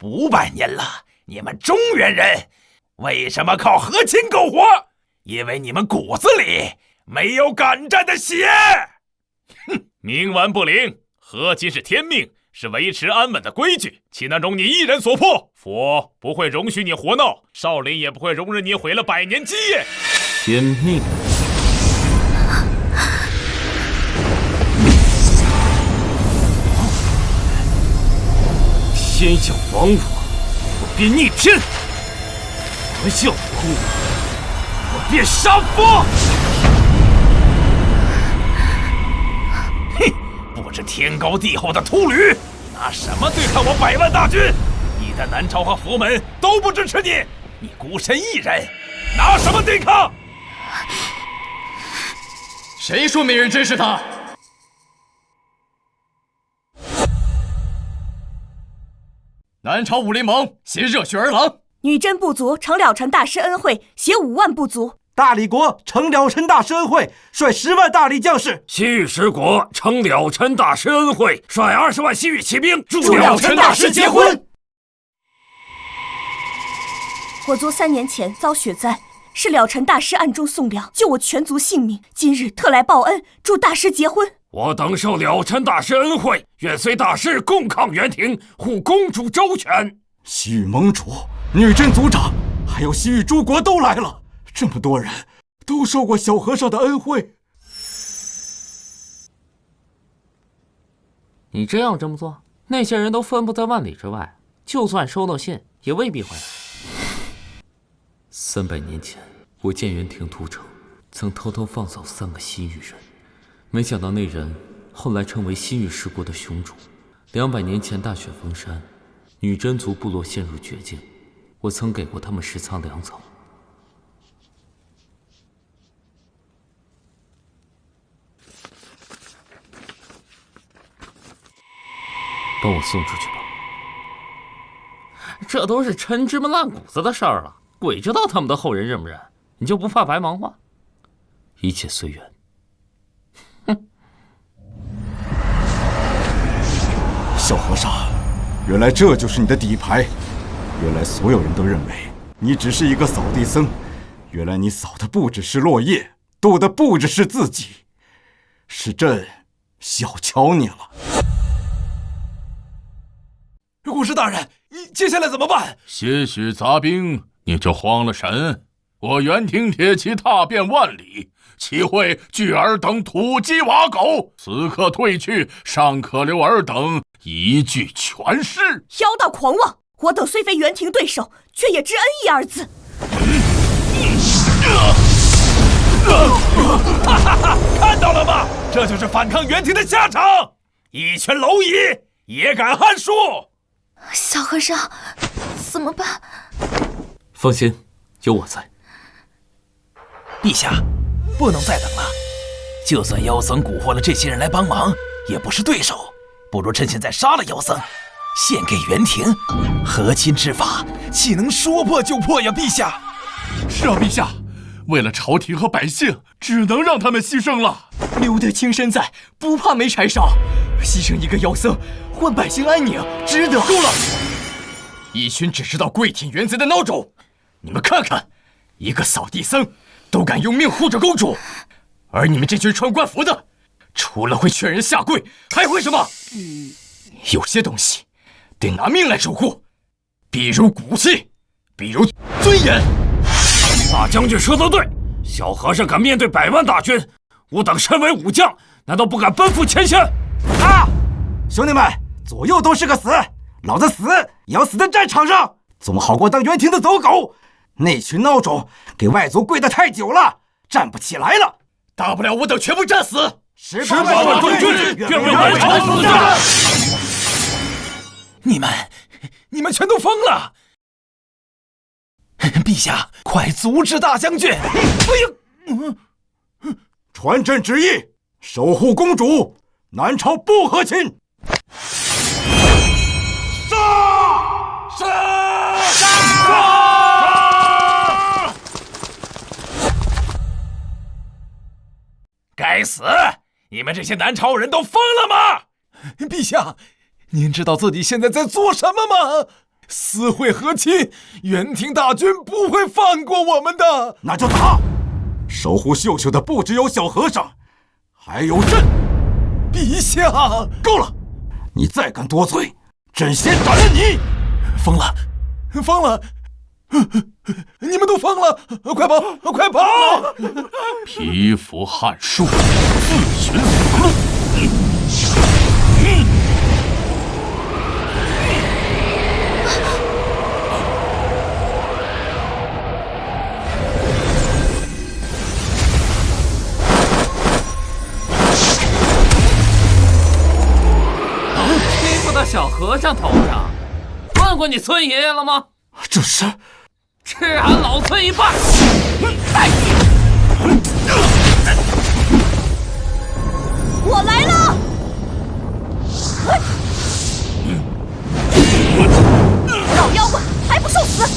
Speaker 6: ，500年了，你们中原人为什么靠和亲苟活？因为你们骨子里
Speaker 4: 没有敢战的血。哼，冥顽不灵，和亲是天命，是维持安稳的规矩，岂能容你一人所破？佛不会容许你活闹，少林也不会容忍你毁了百年基业。
Speaker 2: 天命。天要亡我便逆天；佛要亡我便杀佛。
Speaker 4: 哼，不知天高地厚的秃驴，你拿什么对抗我100万大军？你的南朝和佛门都不支持你，你孤身一人，拿什么对抗？
Speaker 9: 谁说没人支持他？南朝武林盟携热血儿郎，
Speaker 8: 女真部族承了尘大师恩惠，携5万部族；
Speaker 5: 大理国承了尘大师恩惠，率10万大理将士；
Speaker 2: 西域十国承了尘大师恩惠，率20万西域骑兵
Speaker 8: 助了尘大师结婚。我族3年前遭雪灾，是了尘大师暗中送粮，救我全族性命。今日特来报恩，祝大师结婚。
Speaker 2: 我等受了尘大师恩惠，愿随大师共抗元廷，护公主周全。
Speaker 5: 西域盟主、女真族长，还有西域诸国都来了，这么多人都受过小和尚的恩惠。
Speaker 2: 你真要这么做，那些人都分布在万里之外，就算收到信，也未必回来。300年前，我见元廷屠城，曾偷偷放走3个西域人。没想到那人后来成为西域十国的雄主。200年前大雪封山，女真族部落陷入绝境，我曾给过他们10仓粮草。帮我送出去吧。这都是陈芝麻烂谷子的事儿了，鬼知道他们的后人认不认？你就不怕白忙活？一切随缘。
Speaker 5: 小和尚，原来这就是你的底牌。原来所有人都认为你只是一个扫地僧，原来你扫的不只是落叶，渡的不只是自己，是朕小瞧你了。
Speaker 6: 护士大人，接下来怎么办？
Speaker 3: 些许杂兵你就慌了神？我元廷铁骑踏遍万里，岂会拒尔等土鸡瓦狗？此刻退去，尚可留尔等一具全尸。
Speaker 8: 妖道狂妄！我等虽非元廷对手，却也知恩义2字。
Speaker 4: 看到了吗？这就是反抗元廷的下场！一群蝼蚁也敢撼树！
Speaker 1: 小和尚，怎么办？
Speaker 2: 放心，有我在。
Speaker 6: 陛下，不能再等了。就算妖僧蛊惑了这些人来帮忙，也不是对手。不如趁现在杀了妖僧，献给元廷。和亲之法，岂能说破就破呀？陛下。
Speaker 3: 是啊，陛下，为了朝廷和百姓，只能让他们牺牲了。
Speaker 9: 留得青山在，不怕没柴烧。牺牲一个妖僧，换百姓安宁，值得。
Speaker 3: 够了！
Speaker 9: 一群只知道跪舔元贼的孬种！你们看看，一个扫地僧都敢用命护着公主，而你们这群穿官服的，除了会劝人下跪，还会什么？有些东西得拿命来守护，比如骨气，比如尊严。
Speaker 2: 大将军说得对，小和尚敢面对100万大军，我等身为武将，难道不敢奔赴前线？
Speaker 5: 啊！兄弟们，左右都是个死，老子死也要死在战场上，总好过当元廷的走狗。那群孬种给外族跪得太久了，站不起来了。
Speaker 3: 大不了我等全部战死。
Speaker 5: 18万中军愿为南朝死战。
Speaker 6: 你们全都疯了！陛下，快阻止大将军！
Speaker 5: 传朕旨意，守护公主，南朝不和亲。
Speaker 4: 该死！你们这些南朝人都疯了吗？
Speaker 6: 陛下，您知道自己现在在做什么吗？私会和亲，元廷大军不会放过我们的。
Speaker 5: 那就打！守护秀秀的不只有小和尚，还有朕。
Speaker 6: 陛下，
Speaker 5: 够了！你再敢多嘴，朕先斩了你！
Speaker 6: 疯了，疯了！你们都疯了！快跑，快跑！
Speaker 3: 蚍蜉撼树，自寻死路。
Speaker 2: 欺负到小和尚头上，问过你村爷爷了吗？
Speaker 5: 这是
Speaker 2: 吃俺老村一半！
Speaker 8: 我来了！老妖怪，还不受死！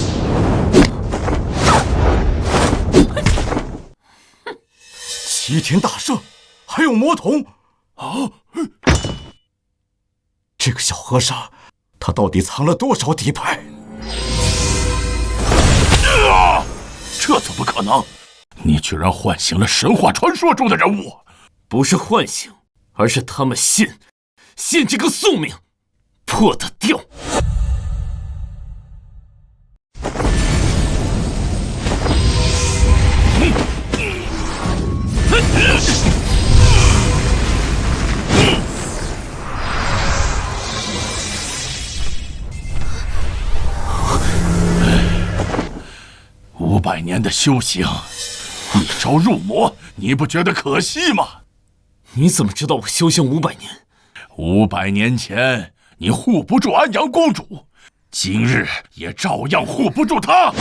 Speaker 5: 齐天大圣，还有魔童啊！这个小和尚，他到底藏了多少底牌？
Speaker 3: 这怎么可能？你居然唤醒了神话传说中的人物！
Speaker 2: 不是唤醒，而是他们信这个宿命，破得掉。
Speaker 3: 500年的修行，一朝入魔，你不觉得可惜吗？
Speaker 2: 你怎么知道我修行500年
Speaker 3: ？500年前你护不住安阳公主，今日也照样护不住她。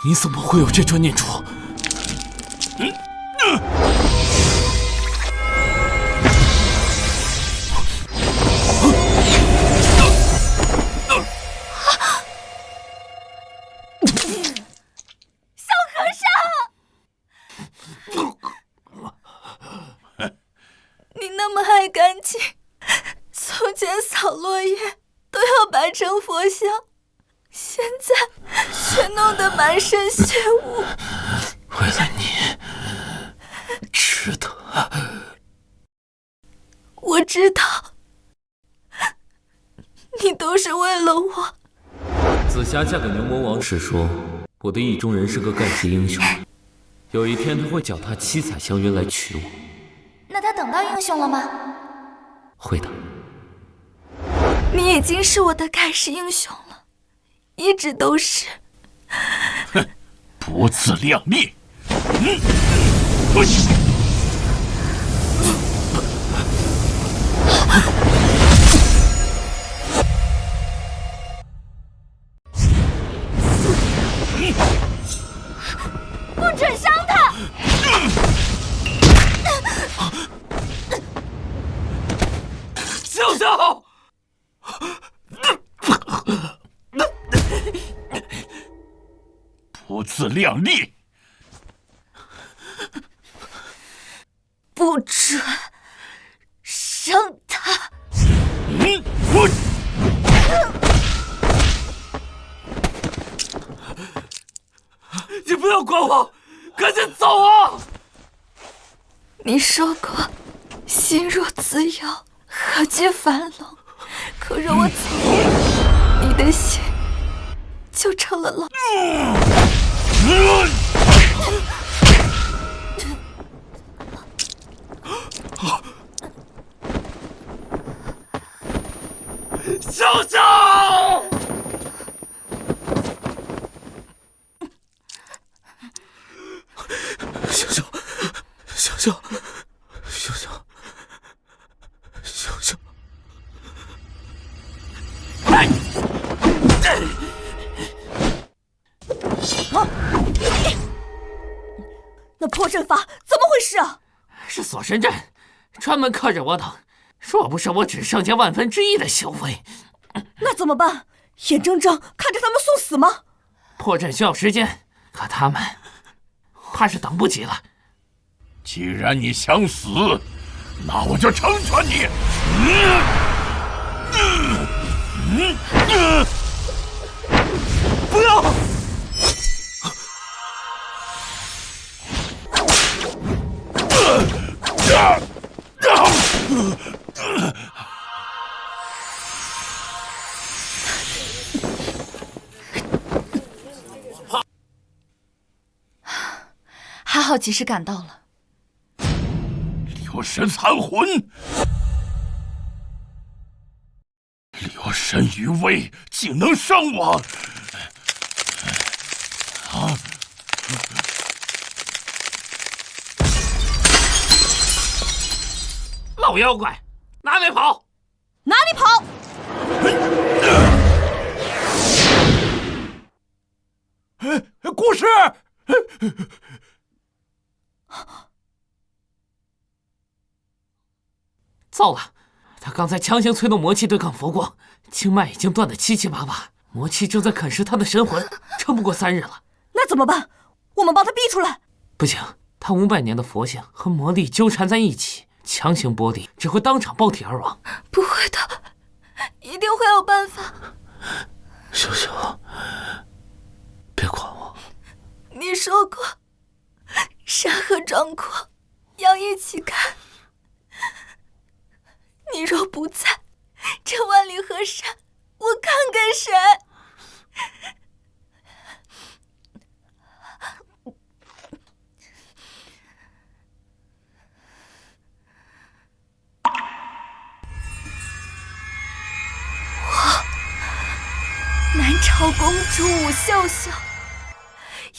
Speaker 2: 你怎么会有这尊念珠？
Speaker 8: 小和
Speaker 10: 尚，你那么爱干净，从前扫落叶都要摆成佛像，现在却弄得满身血污。
Speaker 2: 为了你，值得。
Speaker 10: 我知道，你都是为了我。
Speaker 2: 紫霞嫁给牛魔王时说，我的意中人是个盖世英雄，有一天他会脚踏七彩祥云来娶我。
Speaker 1: 那他等到英雄了吗？
Speaker 2: 会的。
Speaker 10: 你已经是我的盖世英雄了，一直都是。
Speaker 3: 哼，不自量力！
Speaker 8: 不准伤他！
Speaker 2: 秀秀！
Speaker 3: 不自量力！
Speaker 10: 不准伤他！
Speaker 2: 你不要管我，赶紧走啊！
Speaker 10: 你说过，心若自由，何惧樊笼？可若我走，你的心就成了牢。
Speaker 2: 秀秀！秀秀，秀秀，秀秀，秀秀！
Speaker 8: 那破阵法怎么回事啊？
Speaker 2: 是锁神阵，专门克着我等。若不是我只剩下1/1000的修为，
Speaker 8: 那怎么办？眼睁睁看着他们送死吗？
Speaker 11: 破阵需要时间，可他们怕是等不及了。
Speaker 3: 既然你想死，那我就成全你。
Speaker 11: 不要！
Speaker 1: 还好及时赶到了。
Speaker 3: 流神残魂，流神余威，竟能伤我！
Speaker 11: 老妖怪，哪里跑？
Speaker 8: 哪里跑？
Speaker 11: 故事。糟了，他刚才强行催动魔气对抗佛光，经脉已经断得七七八八，魔气正在啃食他的神魂，撑不过3日了。
Speaker 8: 那怎么办？我们帮他逼出来。
Speaker 11: 不行，他500年的佛性和魔力纠缠在一起，强行剥离只会当场爆体而亡。
Speaker 10: 不会的，一定会有办法。
Speaker 2: 秀秀，别管我。
Speaker 10: 你说过，山河壮阔，要一起看。你若不在，这万里河山，我看给谁？南朝公主武秀秀，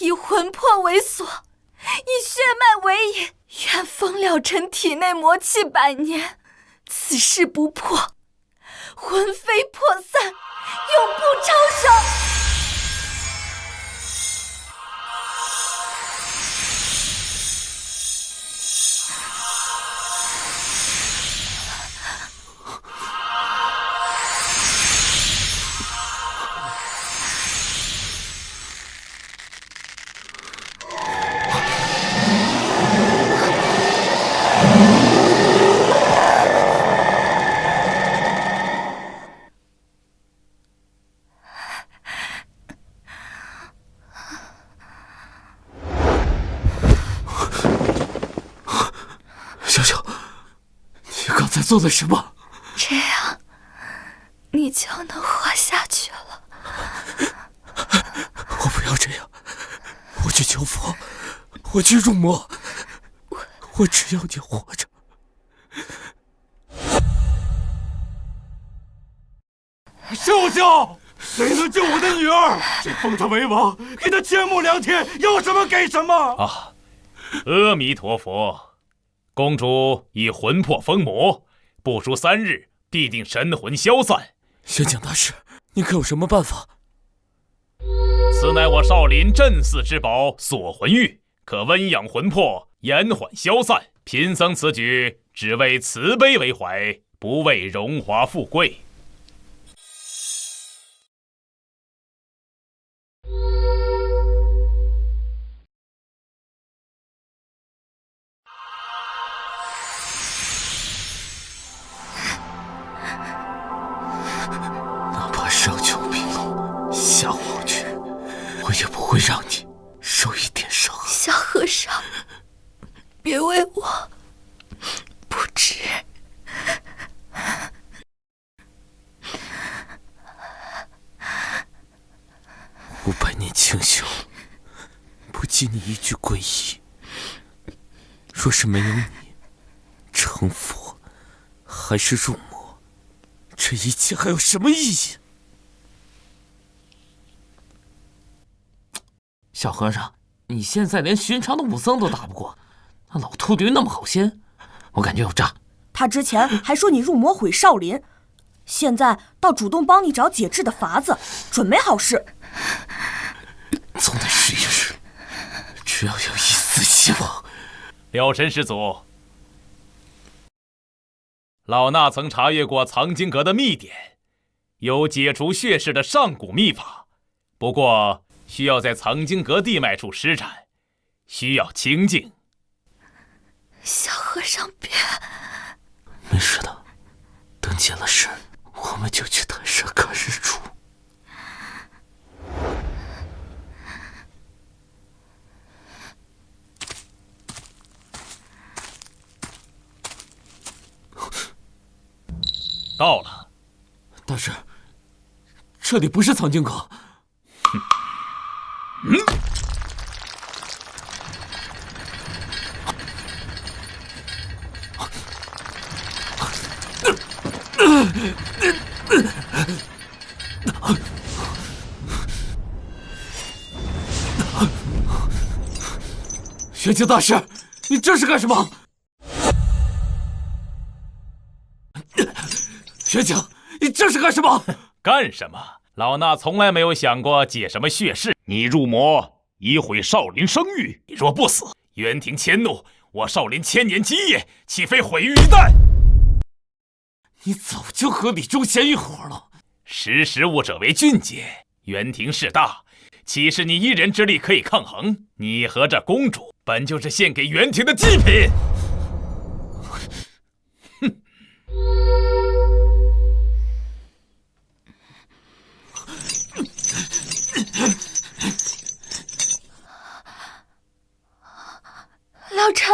Speaker 10: 以魂魄为锁，以血脉为引，愿封了尘体内魔气100年。此事不破，魂飞魄散，永不超生。
Speaker 11: 做了什么？
Speaker 10: 这样，你就能活下去了。
Speaker 11: 我不要这样，我去求佛，我去入魔，我只要你活着。
Speaker 5: 秀秀，谁能救我的女儿？谁封她为王，给她千亩良田，要什么给什么。
Speaker 4: 啊，阿弥陀佛，公主以魂魄封魔。不出3日，必定神魂消散。
Speaker 11: 玄讲大师，你可有什么办法？
Speaker 4: 此乃我少林镇寺之宝锁魂玉，可温养魂魄，延缓消散。贫僧此举，只为慈悲为怀，不为荣华富贵。
Speaker 11: 我也不会让你受一点伤害。
Speaker 10: 小和尚，别为我不值。
Speaker 11: 500年清修，不及你一句皈依。若是没有你，成佛还是入魔，这一切还有什么意义？小和尚，你现在连寻常的武僧都打不过，那老秃驴那么好仙，我感觉有诈。
Speaker 8: 他之前还说你入魔毁少林，现在倒主动帮你找解制的法子，准没好事。
Speaker 11: 总得试一试，只要有一丝希望。
Speaker 4: 了尘师祖，老衲曾查阅过藏经阁的秘典，有解除血誓的上古秘法，不过需要在藏经阁地脉处施展，需要清静。
Speaker 1: 小和尚别……
Speaker 2: 没事的，等解了誓，我们就去泰山看日出。
Speaker 4: 到了。
Speaker 11: 大师，这里不是藏经阁。玄清大师，你这是干什么？玄清，你这是干什么？
Speaker 4: 干什么？老衲从来没有想过解什么血誓。你入魔，以毁少林声誉。你若不死，元廷迁怒，我少林千年基业岂非毁于一旦？
Speaker 11: 你早就和李忠贤一伙了。
Speaker 4: 识时务者为俊杰，元廷势大，岂是你一人之力可以抗衡？你和这公主本就是献给元廷的祭品。哼！
Speaker 1: 老臣，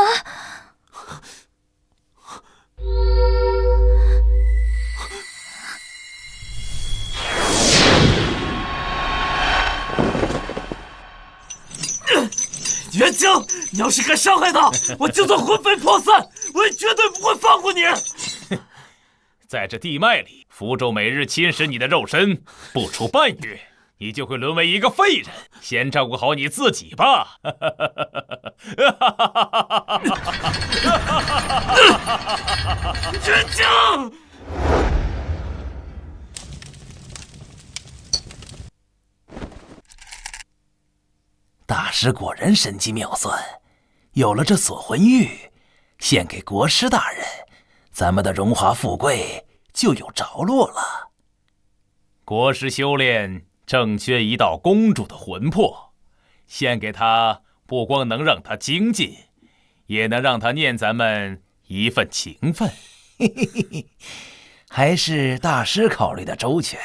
Speaker 11: 元清，你要是敢伤害他，我就算魂飞魄散，我也绝对不会放过你。
Speaker 4: 在这地脉里，符咒每日侵蚀你的肉身，不出半月，你就会沦为一个废人。先照顾好你自己吧。
Speaker 11: 元清！
Speaker 6: 大师果然神机妙算，有了这锁魂玉，献给国师大人，咱们的荣华富贵就有着落了。
Speaker 4: 国师修炼正缺一道公主的魂魄，献给他，不光能让他精进，也能让他念咱们一份情分。
Speaker 6: 还是大师考虑的周全。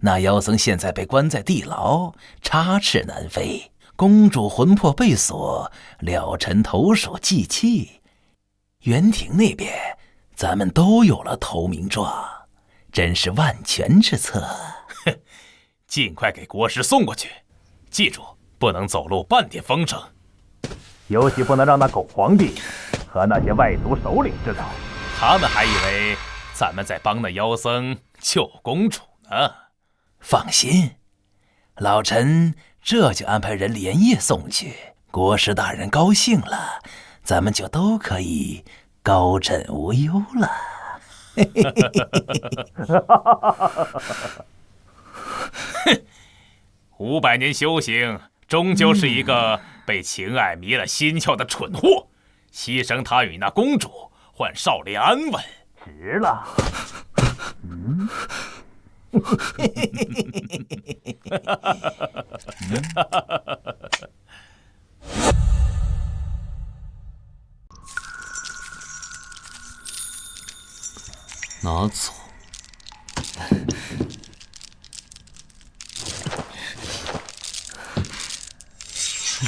Speaker 6: 那妖僧现在被关在地牢，插翅难飞。公主魂魄被锁，了尘投手祭器。元廷那边，咱们都有了投名状，真是万全之策。
Speaker 4: 尽快给国师送过去，记住，不能走漏半点风声，尤其不能让那狗皇帝和那些外族首领知道，他们还以为咱们在帮那妖僧救公主呢。
Speaker 6: 放心，老臣这就安排人连夜送去。国师大人高兴了，咱们就都可以高枕无忧了。
Speaker 4: 哼，500年修行，终究是一个被情爱迷了心窍的蠢货，牺牲他与那公主，换少林安稳，值了。
Speaker 2: 拿走。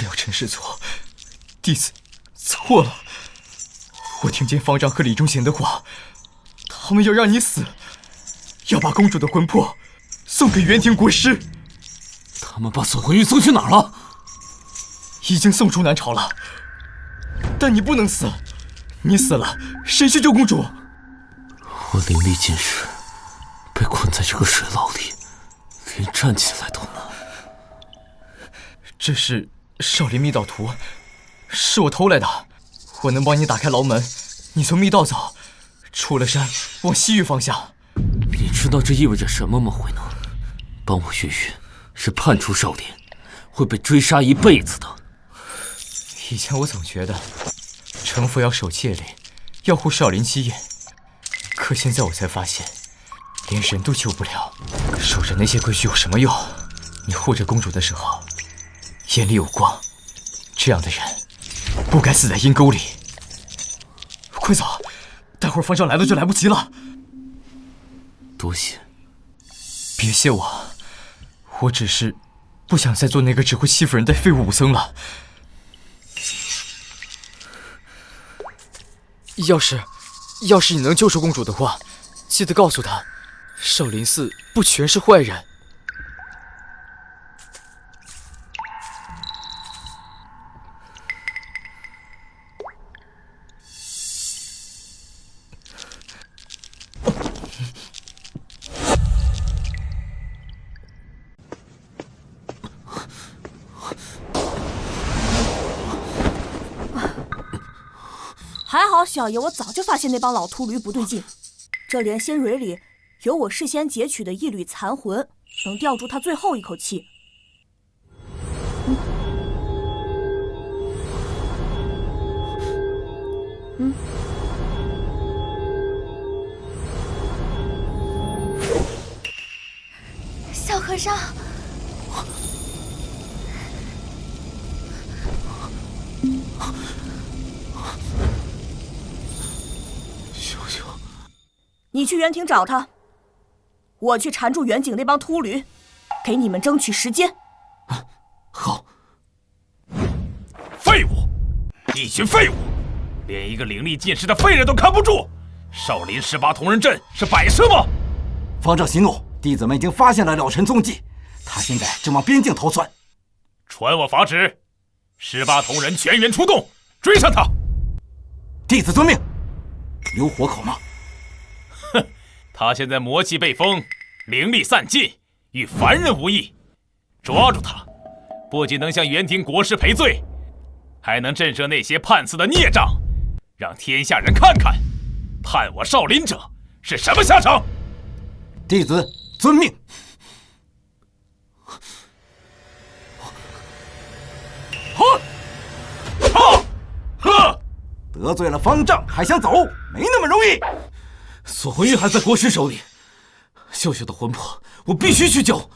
Speaker 9: 了尘是错，弟子错了。我听见方丈和李忠贤的话，他们要让你死，要把公主的魂魄送给元廷国师。
Speaker 11: 他们把锁魂玉送去哪儿了？
Speaker 9: 已经送出南朝了。但你不能死，你死了，谁去救公主？
Speaker 2: 我灵力尽失，被困在这个水牢里，连站起来都难。
Speaker 9: 这是少林密道图，是我偷来的。我能帮你打开牢门，你从密道走，出了山往西域方向。
Speaker 2: 你知道这意味着什么吗，慧能？帮我越狱是叛出少林，会被追杀一辈子的。
Speaker 9: 以前我总觉得城府要守戒律，要护少林基业，可现在我才发现，连人都救不了，守着那些规矩有什么用？你护着公主的时候，眼里有光，这样的人不该死在阴沟里。快走，待会儿方丈来了就来不及了。
Speaker 2: 多谢。
Speaker 9: 别谢我，我只是不想再做那个只会欺负人的废物武僧了。
Speaker 12: 要是你能救出公主的话，记得告诉她，少林寺不全是坏人。
Speaker 8: 还好小爷我早就发现那帮老秃驴不对劲，这莲心蕊里有我事先截取的一缕残魂，能吊住他最后一口气。
Speaker 1: 小和尚，
Speaker 11: 秀秀，
Speaker 8: 你去园亭找他，我去缠住远景那帮秃驴，给你们争取时间。
Speaker 11: 好。
Speaker 4: 废物，一群废物，连一个灵力尽失的废人都看不住。少林18铜人阵是摆设吗？
Speaker 5: 方丈息怒，弟子们已经发现了了尘踪迹，他现在正往边境逃窜。
Speaker 4: 传我法旨，18铜人全员出动，追上他。
Speaker 5: 弟子遵命。留活口吗？
Speaker 4: 哼，他现在魔气被封，灵力散尽，与凡人无异。抓住他，不仅能向元庭国师赔罪，还能震慑那些叛寺的孽障，让天下人看看叛我少林者是什么下场。
Speaker 5: 弟子遵命。得罪了方丈还想走，没那么容易。
Speaker 11: 锁魂玉还在国师手里，秀秀的魂魄我必须去救。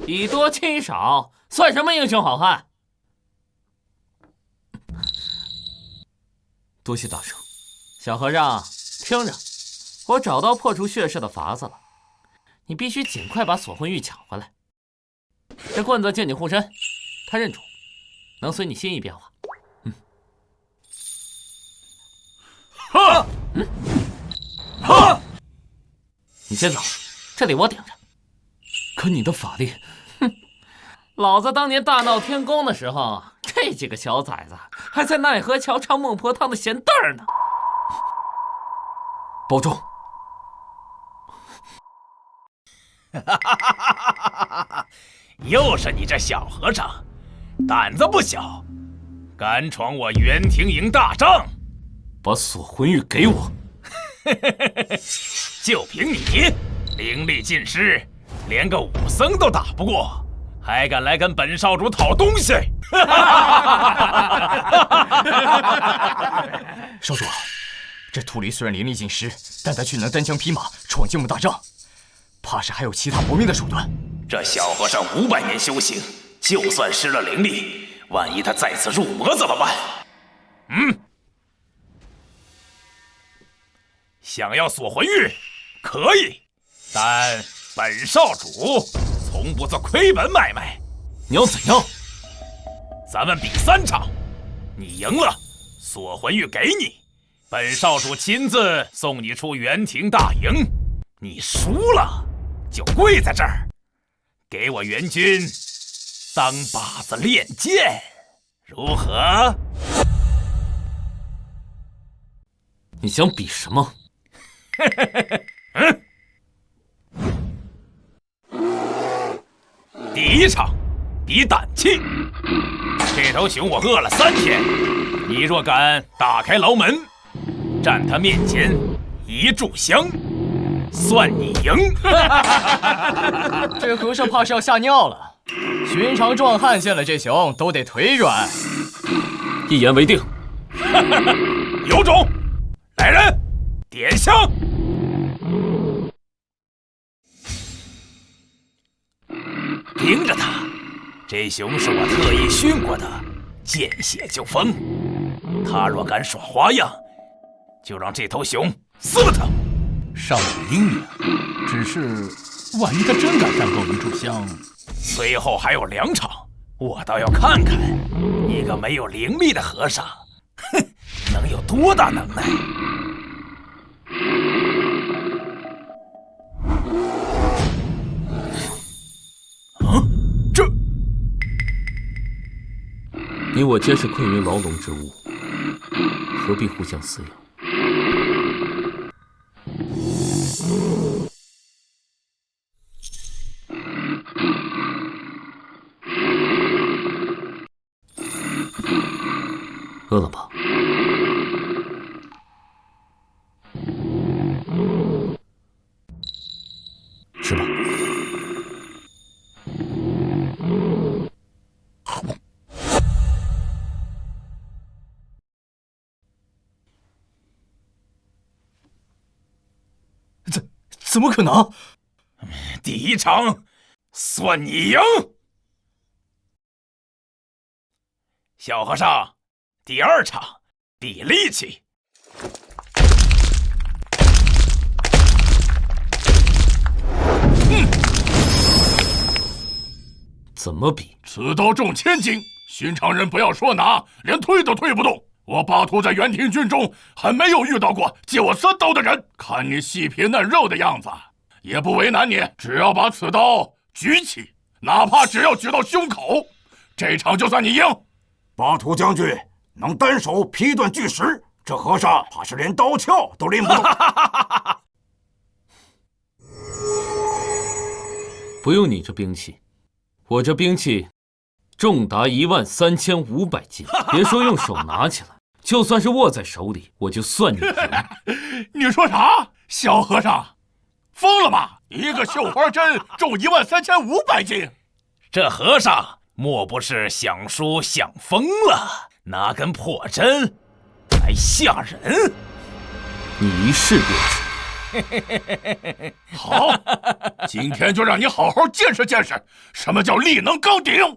Speaker 2: 以多欺少，算什么英雄好汉？多谢大圣。小和尚，听着，我找到破除血煞的法子了，你必须尽快把锁魂玉抢回来。这棍子借你护身，他认主，能随你心意变化。你先走，这里我顶着。可你的法力，老子当年大闹天宫的时候，这几个小崽子还在奈何桥唱孟婆汤的闲蛋儿呢。
Speaker 11: 保重。
Speaker 4: 又是你这小和尚，胆子不小，敢闯我元庭营大帐，
Speaker 11: 把锁魂玉给我。
Speaker 4: 就凭你灵力尽失，连个武僧都打不过，还敢来跟本少主讨东西？
Speaker 9: 少主，这秃驴虽然灵力尽失，但他却能单枪匹马闯进我们大帐，怕是还有其他搏命的手段。
Speaker 4: 这小和尚500年修行，就算失了灵力，万一他再次入魔怎么办？想要锁魂玉，可以，但本少主从不做亏本买卖。
Speaker 11: 你要怎样？
Speaker 4: 咱们比3场，你赢了，锁魂玉给你，本少主亲自送你出元庭大营；你输了，就跪在这儿，给我元君当靶子练剑，如何？
Speaker 11: 你想比什么？
Speaker 4: 第1场比胆气。这头熊我饿了3天，你若敢打开牢门，站他面前一炷香，算你赢。
Speaker 9: 这和尚怕是要吓尿了。寻常壮汉见了这熊都得腿软。
Speaker 11: 一言为定。
Speaker 4: 有种，来人，点香。盯着他，这熊是我特意训过的，见血就疯。他若敢耍花样，就让这头熊撕了他。
Speaker 3: 上主英明，只是万一他真敢战斗一炷香，
Speaker 4: 随后还有2场，我倒要看看一个没有灵力的和尚，哼，能有多大能耐。这，
Speaker 11: 你我皆是困于牢笼之物，何必互相撕咬？饿了吧？吃吧。
Speaker 9: 怎么可能？
Speaker 4: 第1场算你赢。小和尚，第2场比力气。
Speaker 11: 怎么比？
Speaker 3: 此刀重1000斤，寻常人不要说拿，连推都推不动。我巴图在元廷军中还没有遇到过借我3刀的人。看你细皮嫩肉的样子，也不为难你，只要把此刀举起，哪怕只要举到胸口，这场就算你赢。
Speaker 5: 巴图将军能单手劈断巨石，这和尚怕是连刀鞘都拎不动。
Speaker 11: 不用你这兵器，我这兵器重达13500斤，别说用手拿起来，就算是握在手里，我就算你赢。
Speaker 3: 你说啥？小和尚，疯了吗？一个绣花针重13500斤，
Speaker 4: 这和尚莫不是想输想疯了？拿根破针来吓人？
Speaker 11: 你一试便知。
Speaker 3: 好，今天就让你好好见识见识什么叫力能刚鼎。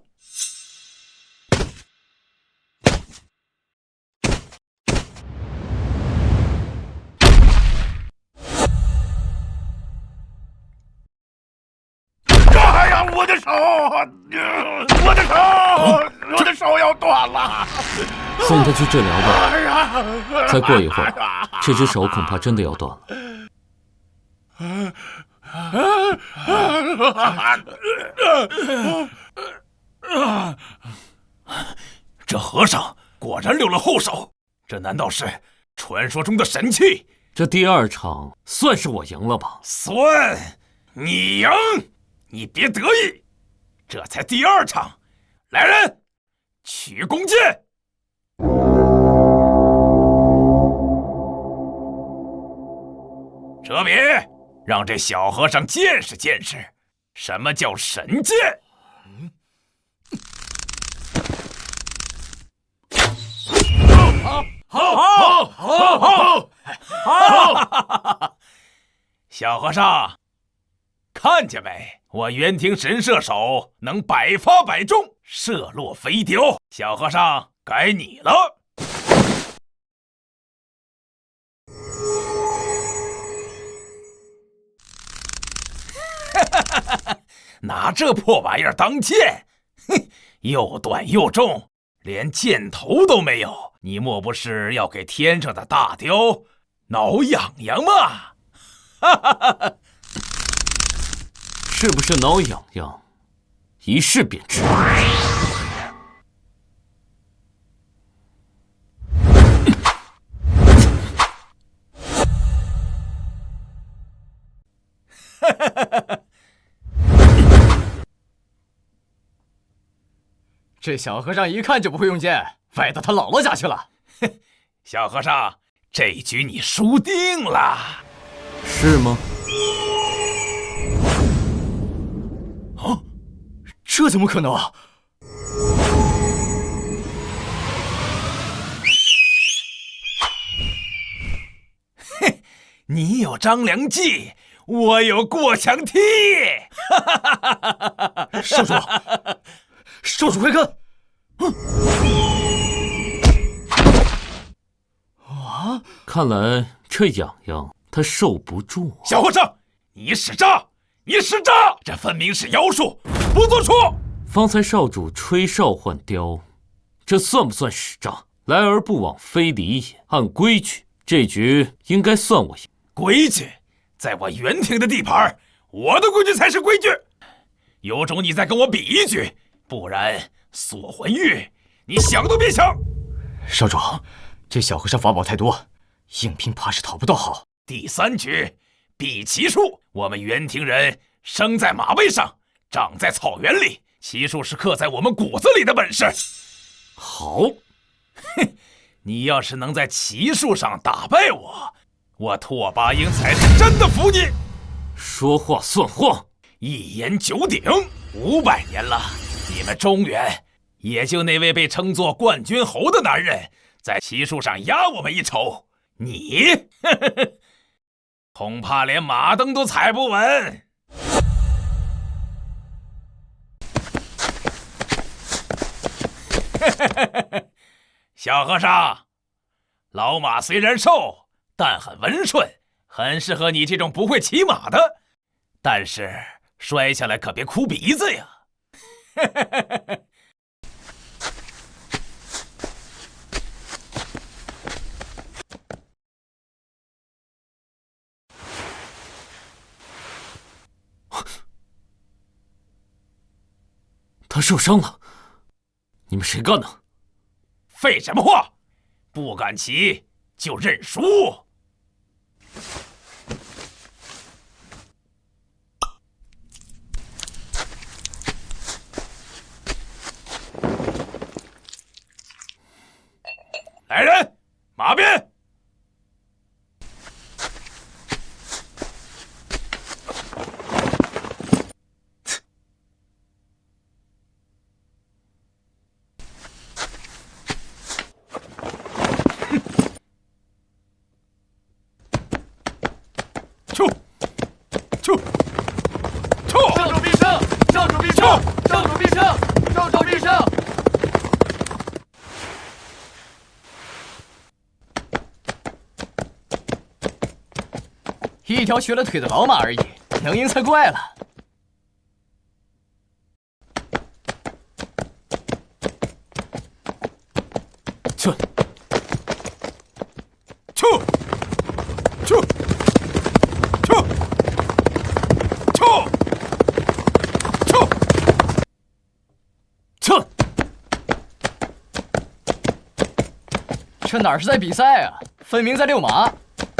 Speaker 3: 哎呀，我的手，我的手，我的手要断了。
Speaker 11: 送他去治疗吧。
Speaker 3: 哎呀，
Speaker 11: 再过一会儿，这只手恐怕真的要断了。
Speaker 4: 这和尚果然留了后手，这难道是传说中的神器？
Speaker 11: 这第2场算是我赢了吧？
Speaker 4: 算你赢，你别得意，这才第2场。来人，取弓箭。哲别，让这小和尚见识见识什么叫神箭。好！小和尚，看见没？我元廷神射手能百发百中，射落飞雕。小和尚，该你了。拿这破玩意儿当剑，哼，又短又重，连箭头都没有。你莫不是要给天上的大雕挠痒痒吗？哈哈哈！
Speaker 11: 是不是挠痒痒？一试便知。
Speaker 9: 这小和尚一看就不会用剑，歪到他姥姥家去了。
Speaker 6: 小和尚，这局你输定了。
Speaker 2: 是吗？
Speaker 9: 啊，这怎么可能？
Speaker 6: 你有张良计，我有过墙梯。
Speaker 9: 少主，少主快看！
Speaker 2: 啊！看来这痒痒他受不住。
Speaker 6: 小和尚，你使诈！你使诈！这分明是妖术，不作出！
Speaker 2: 方才少主吹哨唤雕，这算不算使诈？来而不往非礼也。按规矩，这局应该算我赢。
Speaker 6: 规矩，在我袁庭的地盘，我的规矩才是规矩。有种你再跟我比一局，不然锁魂玉，你想都别想。
Speaker 9: 少主，这小和尚法宝太多，硬拼怕是讨不到好。
Speaker 6: 第3局，比骑术。我们袁庭人生在马背上，长在草原里，骑术是刻在我们骨子里的本事。
Speaker 2: 好，
Speaker 6: 哼，你要是能在骑术上打败我，我拓跋英才是真的服你。
Speaker 2: 说话算话，
Speaker 6: 一言九鼎，500年了，你们中原也就那位被称作冠军侯的男人，在骑术上压我们一筹。你，恐怕连马蹬都踩不稳。小和尚，老马虽然瘦，但很温顺，很适合你这种不会骑马的。但是摔下来可别哭鼻子呀！
Speaker 2: 他受伤了，你们谁干的？
Speaker 6: 废什么话！不敢骑就认输。来人，马鞭！
Speaker 9: 少主必胜！少主必胜！少主必胜！少主必胜！一条瘸了腿的老马而已，能赢才怪了。
Speaker 2: 去，
Speaker 6: 去，去，去，去，去，
Speaker 2: 去！
Speaker 9: 这哪是在比赛啊，分明在遛马。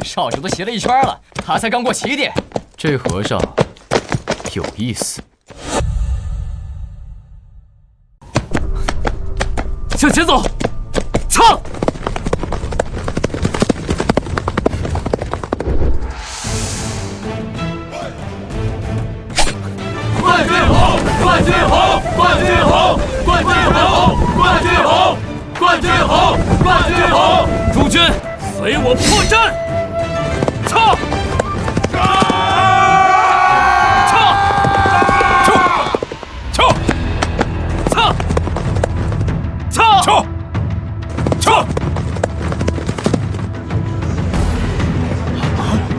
Speaker 9: 少主都骑了一圈了，他才刚过起点。这和尚有意思。
Speaker 2: 向前走，唱！
Speaker 3: 冠军侯！冠军侯！冠军侯！冠军侯！冠军侯！冠军侯！冠军侯！
Speaker 2: 诸军，随我破阵！唱！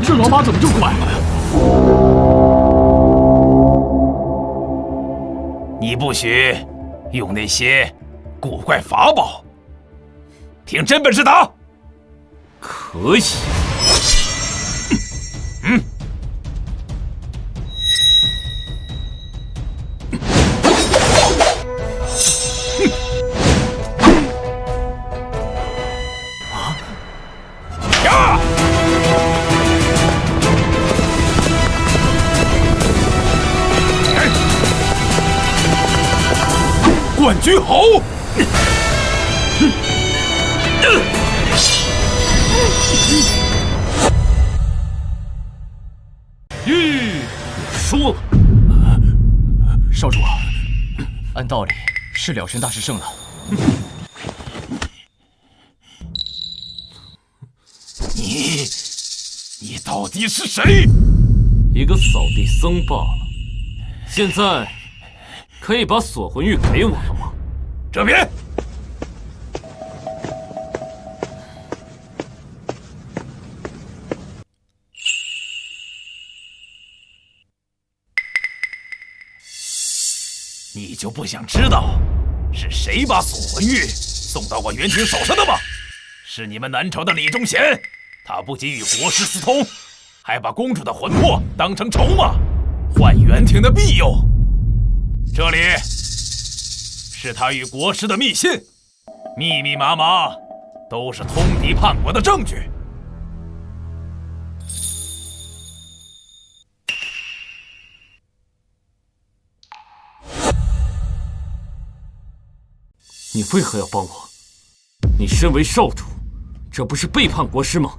Speaker 3: 这老马怎么就拐了呀？
Speaker 6: 你不许用那些古怪法宝，凭真本事打。
Speaker 2: 可以。
Speaker 3: 冠
Speaker 4: 君侯。
Speaker 9: 输了。少主，按道理是了尘大师胜了。
Speaker 4: 你到底是谁？
Speaker 2: 一个扫地僧罢了。现在可以把锁魂玉给我了吗？
Speaker 4: 这边。你就不想知道是谁把锁魂玉送到我袁庭手上的吗？是你们南朝的李忠贤，他不仅与国师私通，还把公主的魂魄当成筹码，换袁庭的庇佑。这里是他与国师的密信，密密麻麻，都是通敌叛国的证据。
Speaker 2: 你为何要帮我？你身为少主，这不是背叛国师吗？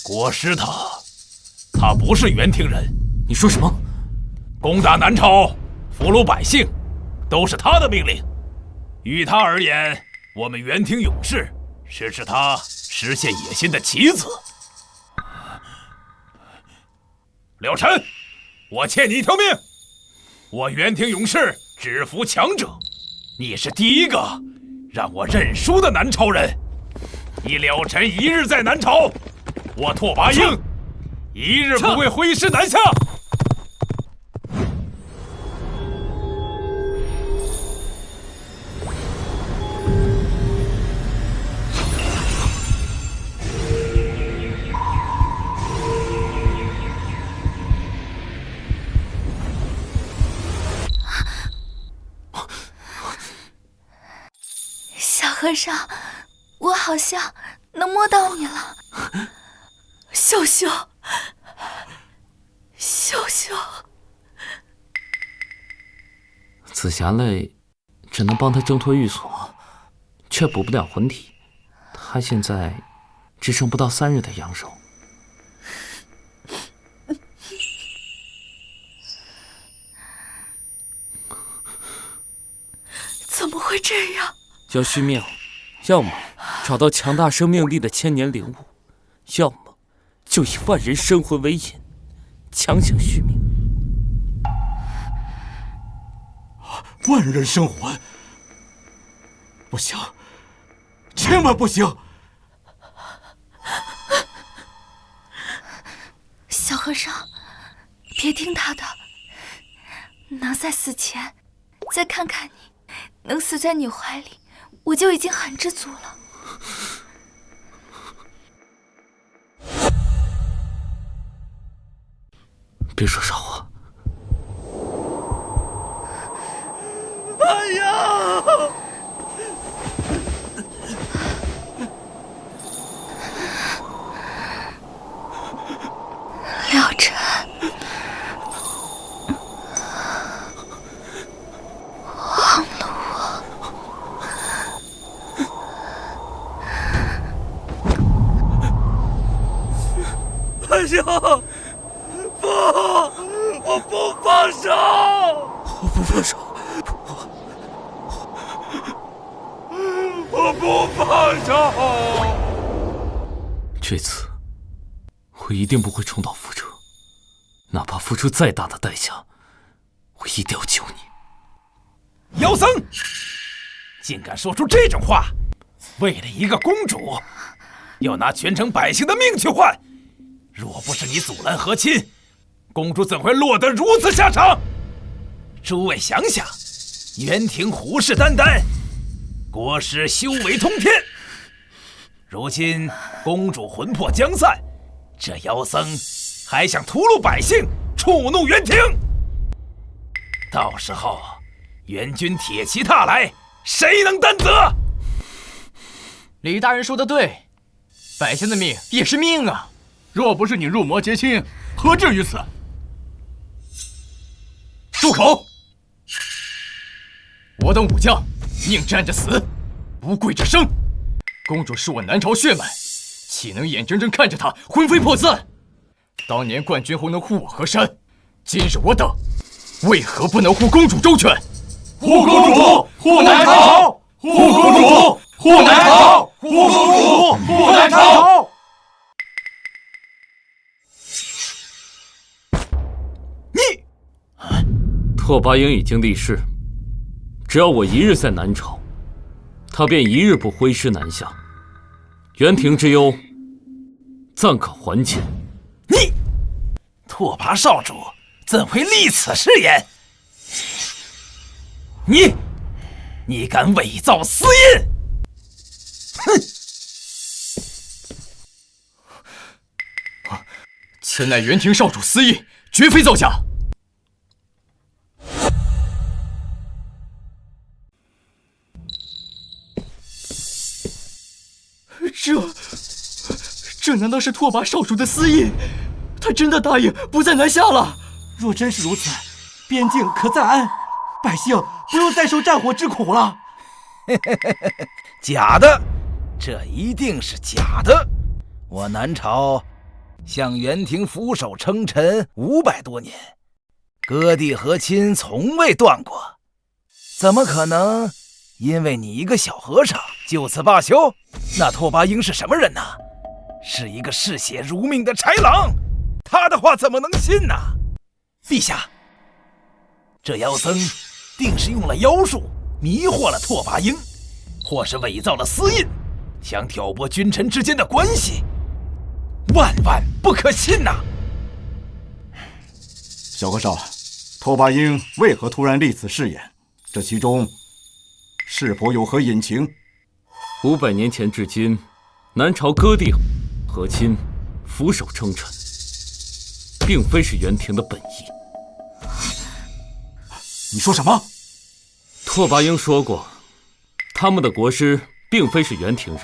Speaker 4: 国师他不是袁庭人。
Speaker 2: 你说什么？
Speaker 4: 攻打南朝，俘虏百姓，都是他的命令。于他而言，我们袁庭勇士是他实现野心的棋子。了尘，我欠你一条命。我袁庭勇士只服强者。你是第一个让我认输的南朝人。你了尘一日在南朝，我拓跋英一日不会挥师南下。
Speaker 1: 和尚，我好像能摸到你了。
Speaker 10: 秀秀，秀秀，
Speaker 2: 紫霞泪只能帮他挣脱狱锁，却补不了魂体。他现在只剩不到3日的阳寿。
Speaker 10: 怎么会这样？
Speaker 11: 要续命，要么找到强大生命力的千年灵物，要么就以万人生魂为引，强行续命。
Speaker 5: 万人生魂，不行，千万不行！
Speaker 1: 小和尚，别听他的，能在死前再看看你，能死在你怀里，我就已经很知足了。
Speaker 2: 别说傻话。
Speaker 9: 哎呀！
Speaker 1: 了尘，忘了我。
Speaker 9: 放手！不，我不放手！
Speaker 11: 我不放手！
Speaker 9: 我不放手！
Speaker 2: 这次我一定不会重蹈覆辙，哪怕付出再大的代价，我一定要救你。
Speaker 4: 妖僧，竟敢说出这种话！为了一个公主，要拿全城百姓的命去换！若不是你阻拦和亲，公主怎会落得如此下场？诸位想想，袁庭虎视眈眈，国师修为通天，如今公主魂魄将散，这妖僧还想屠戮百姓，触怒袁庭。到时候袁军铁骑踏来，谁能担责？
Speaker 9: 李大人说的对，百姓的命也是命啊！
Speaker 3: 若不是你入魔结亲，何至于此？
Speaker 9: 住口！我等武将宁站着死，不跪着生。公主是我南朝血脉，岂能眼睁睁看着她魂飞魄散？当年冠军侯能护我河山，今日我等为何不能护公主周全？
Speaker 3: 护公主，护南朝！护公主，护南朝！护公主，护南朝！
Speaker 2: 拓跋英已经立誓，只要我一日在南朝，他便一日不挥师南下。袁庭之忧，暂可还解。
Speaker 6: 你，拓跋少主怎会立此誓言？你敢伪造私印！
Speaker 9: 哼！此乃袁庭少主私印，绝非造假。这难道是拓跋少主的私印？他真的答应不再南下了？
Speaker 5: 若真是如此，边境可暂安，百姓不用再受战火之苦了。
Speaker 6: 假的，这一定是假的。我南朝向袁庭俯首称臣500多年，割地和亲从未断过，怎么可能因为你一个小和尚就此罢休？那拓跋英是什么人呢？是一个嗜血如命的豺狼，他的话怎么能信呢？陛下，这妖僧定是用了妖术迷惑了拓跋英，或是伪造了私印，想挑拨君臣之间的关系，万万不可信呐！
Speaker 5: 小和尚，拓跋英为何突然立此誓言？这其中是否有何隐情
Speaker 2: ？500年前至今，南朝割地和亲，俯首称臣，并非是袁庭的本意。
Speaker 5: 你说什么？
Speaker 2: 拓跋英说过，他们的国师并非是袁庭人，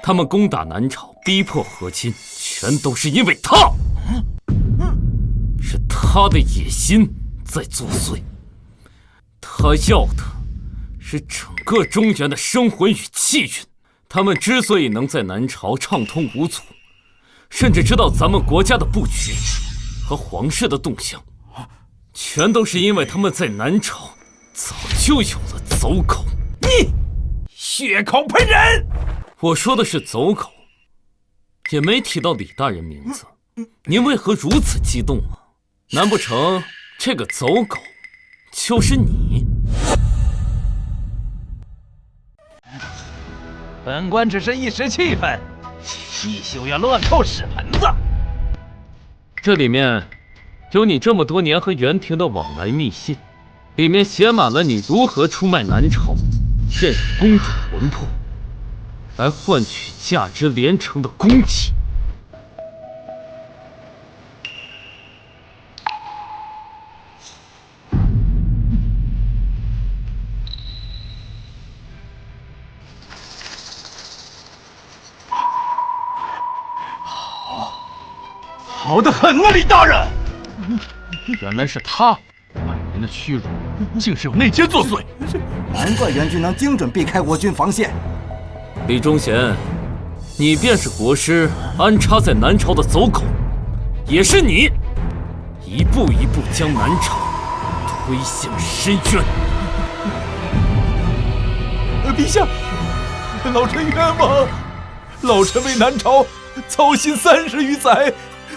Speaker 2: 他们攻打南朝，逼迫和亲，全都是因为他，是他的野心在作祟。他要的是整个中原的生魂与气运。他们之所以能在南朝畅通无阻，甚至知道咱们国家的布局和皇室的动向，全都是因为他们在南朝早就有了走狗。
Speaker 6: 你血口喷人！
Speaker 2: 我说的是走狗，也没提到李大人名字。您为何如此激动啊？难不成这个走狗就是你？
Speaker 6: 本官只是一时气愤，一休要乱扣屎盆子。
Speaker 2: 这里面有你这么多年和袁庭的往来密信，里面写满了你如何出卖南朝，骗取公主魂魄，来换取价值连城的功绩。
Speaker 3: 好得很啊，李大人！原来是他，百年的屈辱，竟是有内奸作祟。
Speaker 5: 难怪袁军能精准避开我军防线。
Speaker 2: 李忠贤，你便是国师安插在南朝的走狗，也是你一步一步将南朝推向深渊。
Speaker 6: 陛下，老臣冤枉，老臣为南朝操心30余载。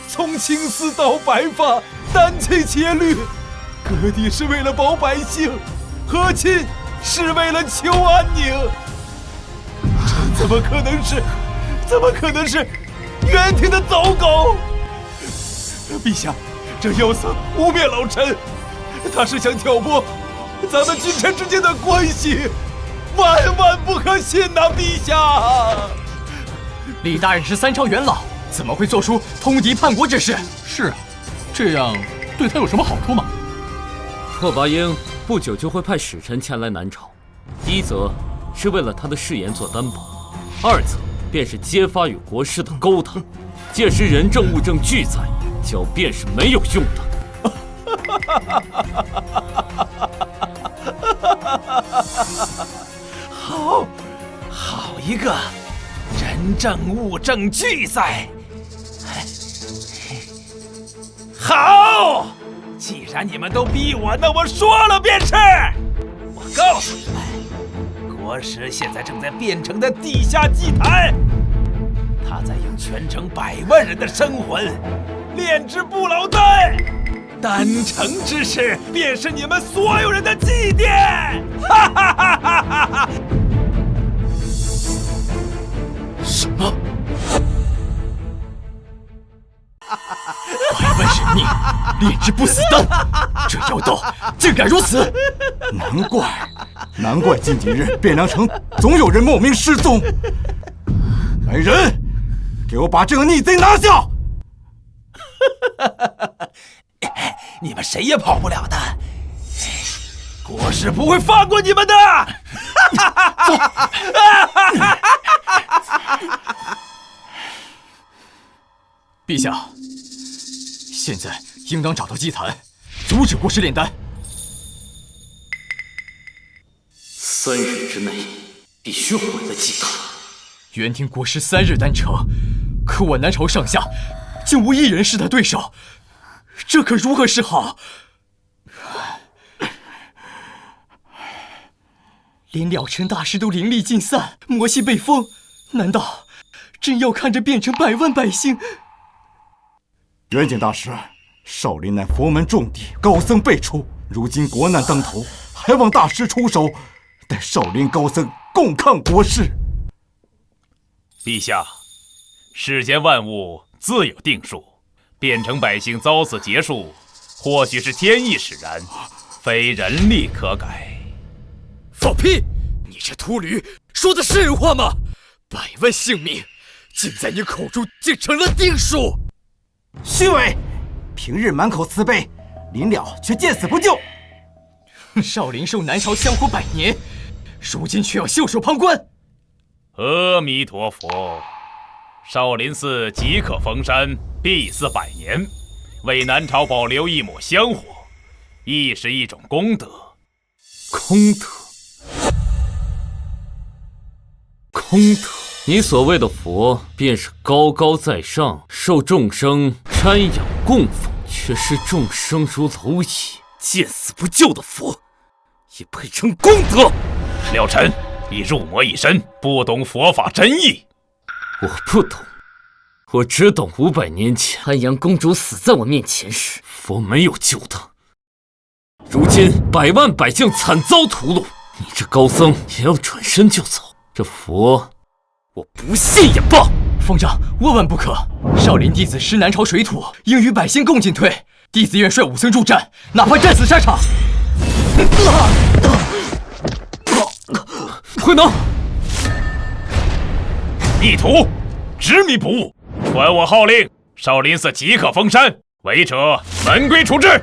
Speaker 6: 从青丝到白发，担起节律。割地是为了保百姓，和亲是为了求安宁。这怎么可能是袁庭的走狗？陛下，这妖僧污蔑老臣，他是想挑拨咱们君臣之间的关系，万万不可信呐！陛下，
Speaker 9: 李大人是3朝元老，怎么会做出通敌叛国之事？
Speaker 3: 是啊，这样对他有什么好处吗？
Speaker 2: 拓跋英不久就会派使臣前来南朝，一则是为了他的誓言做担保，二则便是揭发与国师的勾当。届时人证物证俱在，狡辩是没有用的。
Speaker 6: 好一个人证物证俱在。好，既然你们都逼我，那我说了便是。我告诉你们，国师现在正在汴城的地下祭坛，他在用全城100万人的生魂炼制不老丹，丹成之事便是你们所有人的祭奠。哈哈哈哈哈哈！
Speaker 12: 什么
Speaker 9: ？100万人命炼制不死丹，这妖道竟敢如此！
Speaker 5: 难怪近几日汴梁城总有人莫名失踪。来人，给我把这个逆贼拿下！
Speaker 6: 你们谁也跑不了的，国师不会放过你们的！
Speaker 9: 陛下，现在应当找到祭坛，阻止国师炼丹。
Speaker 2: 3日之内必须毁了祭坛。
Speaker 9: 原听国师3日丹成，可我南朝上下竟无一人是他对手，这可如何是好？连了尘大师都灵力尽散，魔气被封，难道真要看着汴城100万百姓？
Speaker 5: 元景大师，少林乃佛门重地，高僧辈出，如今国难当头，还望大师出手，带少林高僧共抗国师。
Speaker 4: 陛下，世间万物自有定数，汴城百姓遭此劫数，或许是天意使然，非人力可改。
Speaker 12: 放屁！你这秃驴说的是人话吗？100万性命，竟在你口中竟成了定数！
Speaker 5: 虚伪！平日满口慈悲，临了却见死不救。
Speaker 9: 少林受南朝香火100年，如今却要袖手旁观。
Speaker 4: 阿弥陀佛，少林寺即可封山，必祀100年，为南朝保留一抹香火，亦是一种功德。
Speaker 2: 功德？功德？你所谓的佛，便是高高在上，受众生瞻仰供奉，却视众生如蝼蚁，见死不救的佛，也配称功德？
Speaker 4: 了尘，你入魔一身，不懂佛法真意。
Speaker 2: 我不懂，我只懂500年前安阳公主死在我面前时，佛没有救她。如今100万百姓惨遭屠戮，你这高僧也要转身就走，这佛我不信也罢。
Speaker 9: 方丈，万万不可！少林弟子失南朝水土，应与百姓共进退。弟子愿率武僧助战，哪怕战死沙场。
Speaker 2: 慧能，
Speaker 4: 逆徒，执迷不悟，传我号令，少林寺即可封山，违者门规处置。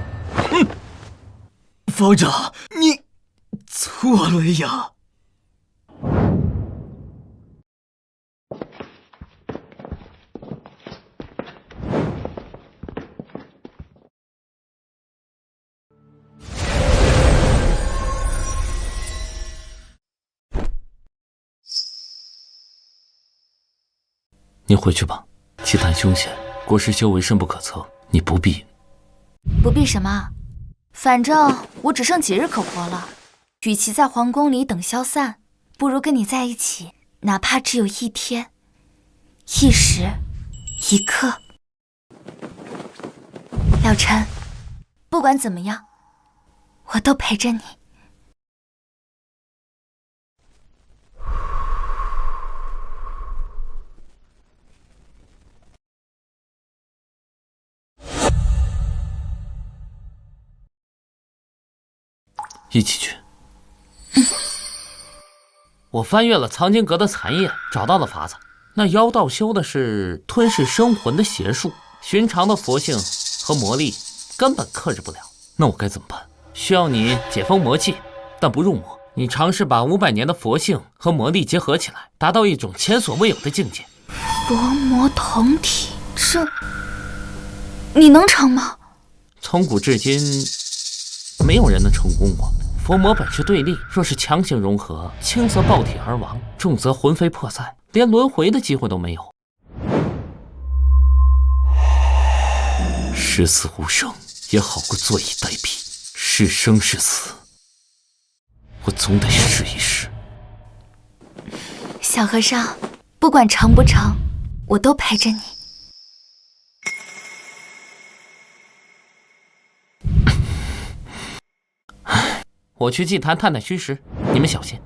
Speaker 9: 方丈，你错了呀！
Speaker 2: 你回去吧，祭坛凶险，国师修为深不可测，你不必。
Speaker 1: 不必什么？反正我只剩几日可活了，与其在皇宫里等消散，不如跟你在一起，哪怕只有1天、1时、1刻。了尘，不管怎么样，我都陪着你。
Speaker 2: 一起去。我翻阅了藏经阁的残页，找到了法子。那妖道修的是吞噬生魂的邪术，寻常的佛性和魔力根本克制不了。那我该怎么办？需要你解封魔气，但不入魔。你尝试把500年的佛性和魔力结合起来，达到一种前所未有的境界。
Speaker 1: 佛魔同体，这你能成吗？
Speaker 2: 从古至今，没有人能成功过。佛魔本是对立，若是强行融合，轻则爆体而亡，重则魂飞魄散，连轮回的机会都没有。是死无生，也好过坐以待毙。是生是死，我总得试一试。
Speaker 1: 小和尚，不管成不成，我都陪着你。
Speaker 2: 我去祭坛探探虚实，你们小心。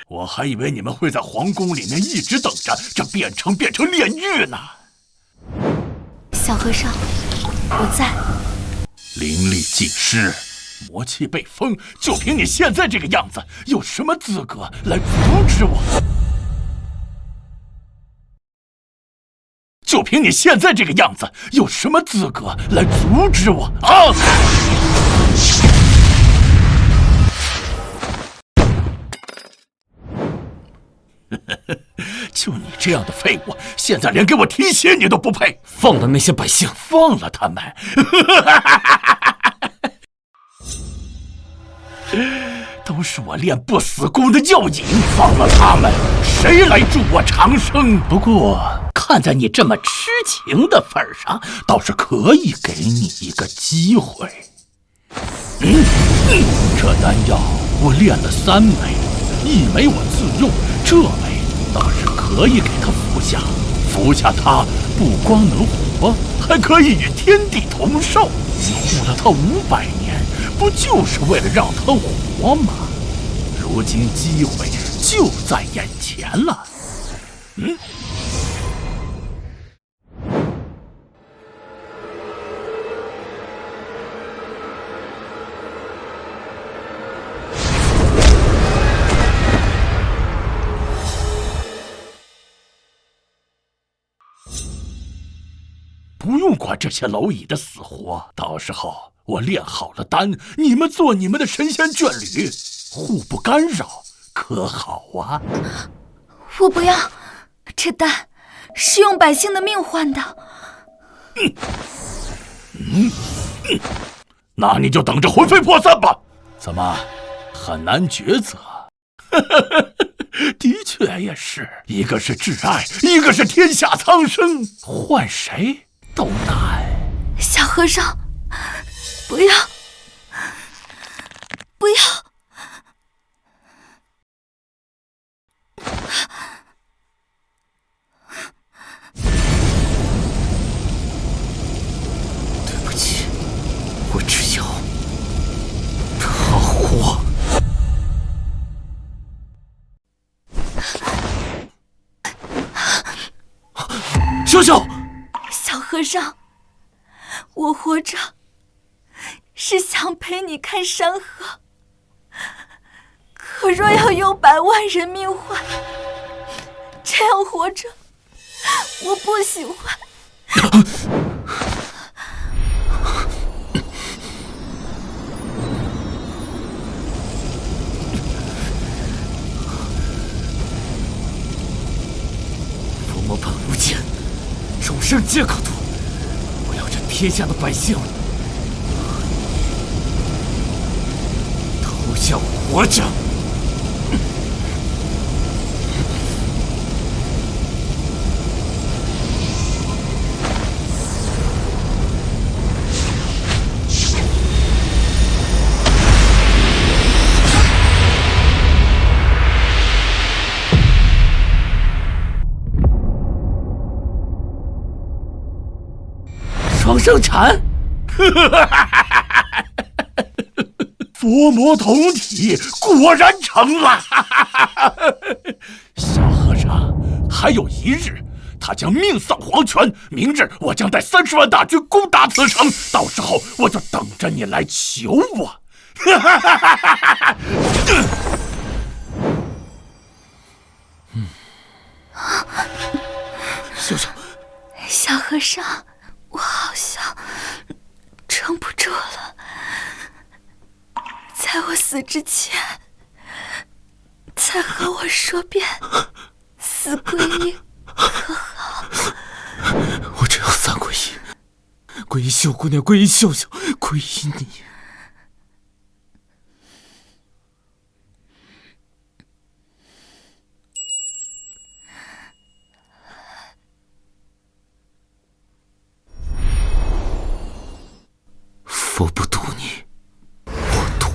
Speaker 3: 我还以为你们会在皇宫里面一直等着这变成炼狱呢。
Speaker 1: 小和尚，我在。
Speaker 3: 灵力尽失，魔气被封，就凭你现在这个样子，有什么资格来阻止我？就凭你现在这个样子，有什么资格来阻止我啊？就你这样的废物，现在连给我提鞋你都不配！
Speaker 2: 放了那些百姓，
Speaker 3: 放了他们！都是我练不死功的药引，放了他们，谁来助我长生？不过看在你这么痴情的份上，倒是可以给你一个机会。这丹药我炼了3枚，1枚我自用，这枚倒是可以给他服下。服下它，不光能活，还可以与天地同寿。你护了他500年，不就是为了让他活吗？如今机会就在眼前了。不用管这些蝼蚁的死活，到时候我炼好了丹，你们做你们的神仙眷侣，互不干扰，可好啊？
Speaker 1: 我不要，这丹是用百姓的命换的。
Speaker 3: 那你就等着魂飞魄散吧。怎么，很难抉择？的确也是，一个是挚爱，一个是天下苍生，换谁都难。
Speaker 1: 小和尚，不要，不要！
Speaker 2: 对不起，我只要他活。
Speaker 3: 羞羞！
Speaker 1: 小和尚，我活着是想陪你看山河，可若要用100万人命换，这样活着我不喜欢。
Speaker 11: 伏魔本无间，众生皆可度。我要这天下的百姓都想活着。床生产。
Speaker 3: 佛魔同体，果然成了。小和尚，还有1日，他将命丧黄泉。明日我将带30万大军攻打此城，到时候我就等着你来求我。
Speaker 11: 秀秀，
Speaker 1: 小和尚，我好像撑不住了。在我死之前，再和我说遍4皈依，可好？
Speaker 11: 我只要3皈依：皈依秀姑娘，皈依秀秀，皈依你。佛不渡你，我渡。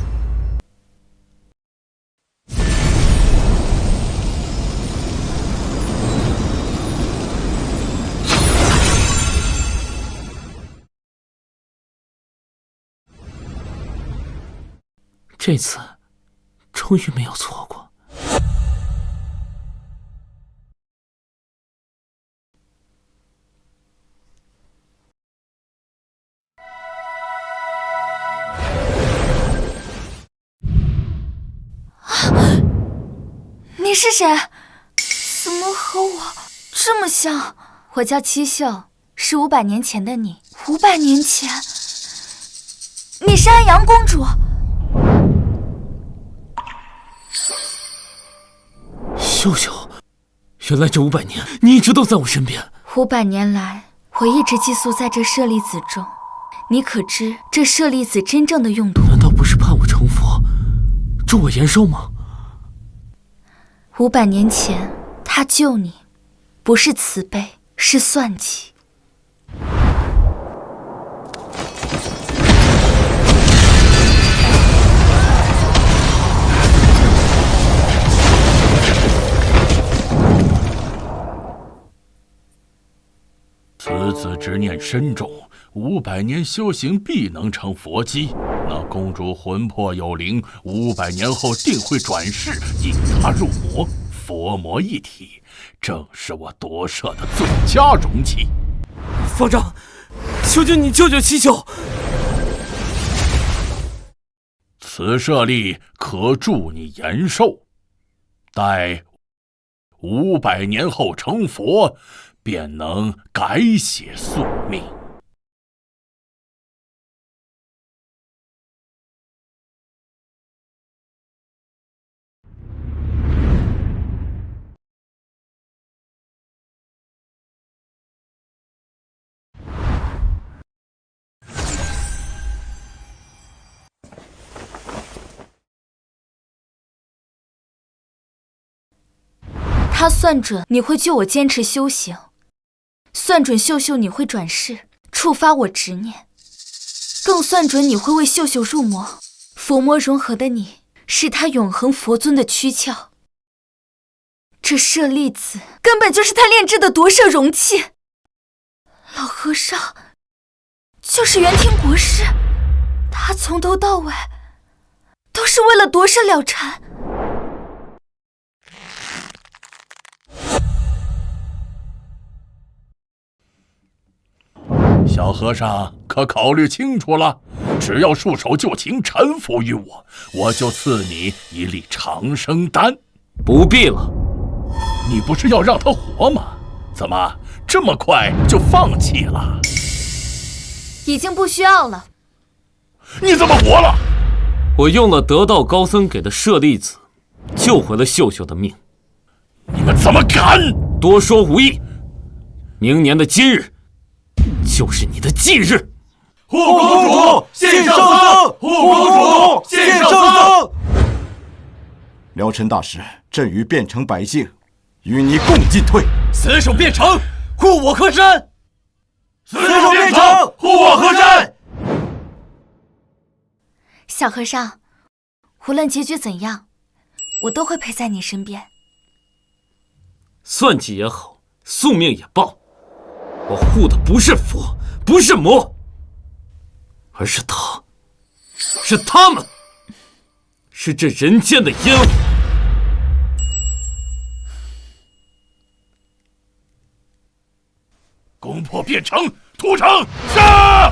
Speaker 11: 这次终于没有错过。
Speaker 1: 你是谁？怎么和我这么像？我叫七秀，是500年前的你。500年前，你是安阳公主。
Speaker 11: 秀秀，原来这500年你一直都在我身边。
Speaker 1: 500年来，我一直寄宿在这舍利子中。你可知这舍利子真正的用途？
Speaker 11: 难道不是盼我成佛，助我延寿吗
Speaker 1: ？500年前，他救你，不是慈悲，是算计。
Speaker 3: 此子执念深重，500年修行必能成佛机。那公主魂魄有灵，500年后定会转世，引她入魔，佛魔一体，正是我夺舍的最佳容器。
Speaker 11: 方丈，求求你救救七秀！
Speaker 3: 此舍利可助你延寿，待500年后成佛，便能改写宿命。
Speaker 1: 他算准你会救我坚持修行，算准秀秀你会转世，触发我执念，更算准你会为秀秀入魔。佛魔融合的你，是他永恒佛尊的躯壳。这舍利子根本就是他炼制的夺舍容器。老和尚就是元庭国师，他从头到尾都是为了夺舍了禅。
Speaker 3: 小和尚可考虑清楚了？只要束手就擒，臣服于我，我就赐你1粒长生丹。
Speaker 11: 不必了。
Speaker 3: 你不是要让他活吗？怎么这么快就放弃了？
Speaker 1: 已经不需要了。
Speaker 3: 你怎么活了？
Speaker 11: 我用了得道高僧给的舍利子，救回了秀秀的命。
Speaker 3: 你们怎么敢？
Speaker 11: 多说无益。明年的今日，就是你的忌日。
Speaker 5: 护公主献圣僧！护公主献圣僧！辽陈大师，朕与汴城百姓与你共进退。
Speaker 9: 死守汴城，护我河山！
Speaker 5: 死守汴城，护我河山！
Speaker 1: 小和尚，无论结局怎样，我都会陪在你身边。
Speaker 11: 算计也好，宿命也罢，我护的不是佛，不是魔，而是他，是他们，是这人间的烟火。
Speaker 3: 攻破汴城，屠城，杀！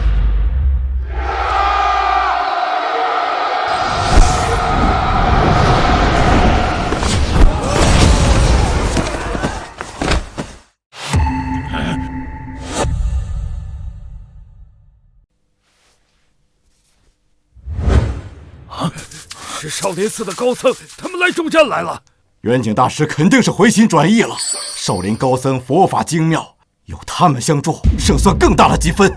Speaker 12: 是少林寺的高僧，他们来助阵来了。
Speaker 5: 元景大师肯定是回心转意了。少林高僧佛法精妙，有他们相助，胜算更大了几分。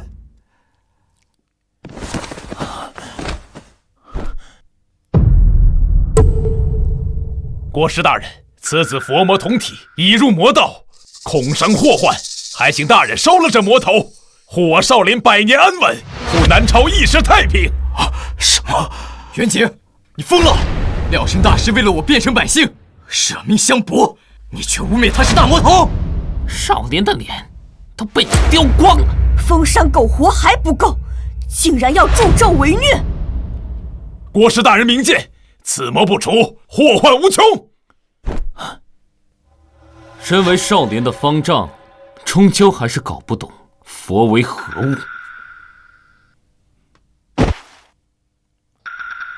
Speaker 4: 国师大人，此子佛魔同体，已入魔道，恐生祸患，还请大人收了这魔头，护我少林百年安稳，护南朝一时太平。
Speaker 5: 什么？
Speaker 9: 元景，你疯了！了生大师为了我变成百姓，舍命相搏，你却污蔑他是大魔头。
Speaker 11: 少林的脸都被你丢光了，
Speaker 8: 封山苟活还不够，竟然要助纣为虐！
Speaker 4: 国师大人明鉴，此魔不除，祸患无穷。
Speaker 2: 身为少林的方丈，终究还是搞不懂佛为何物。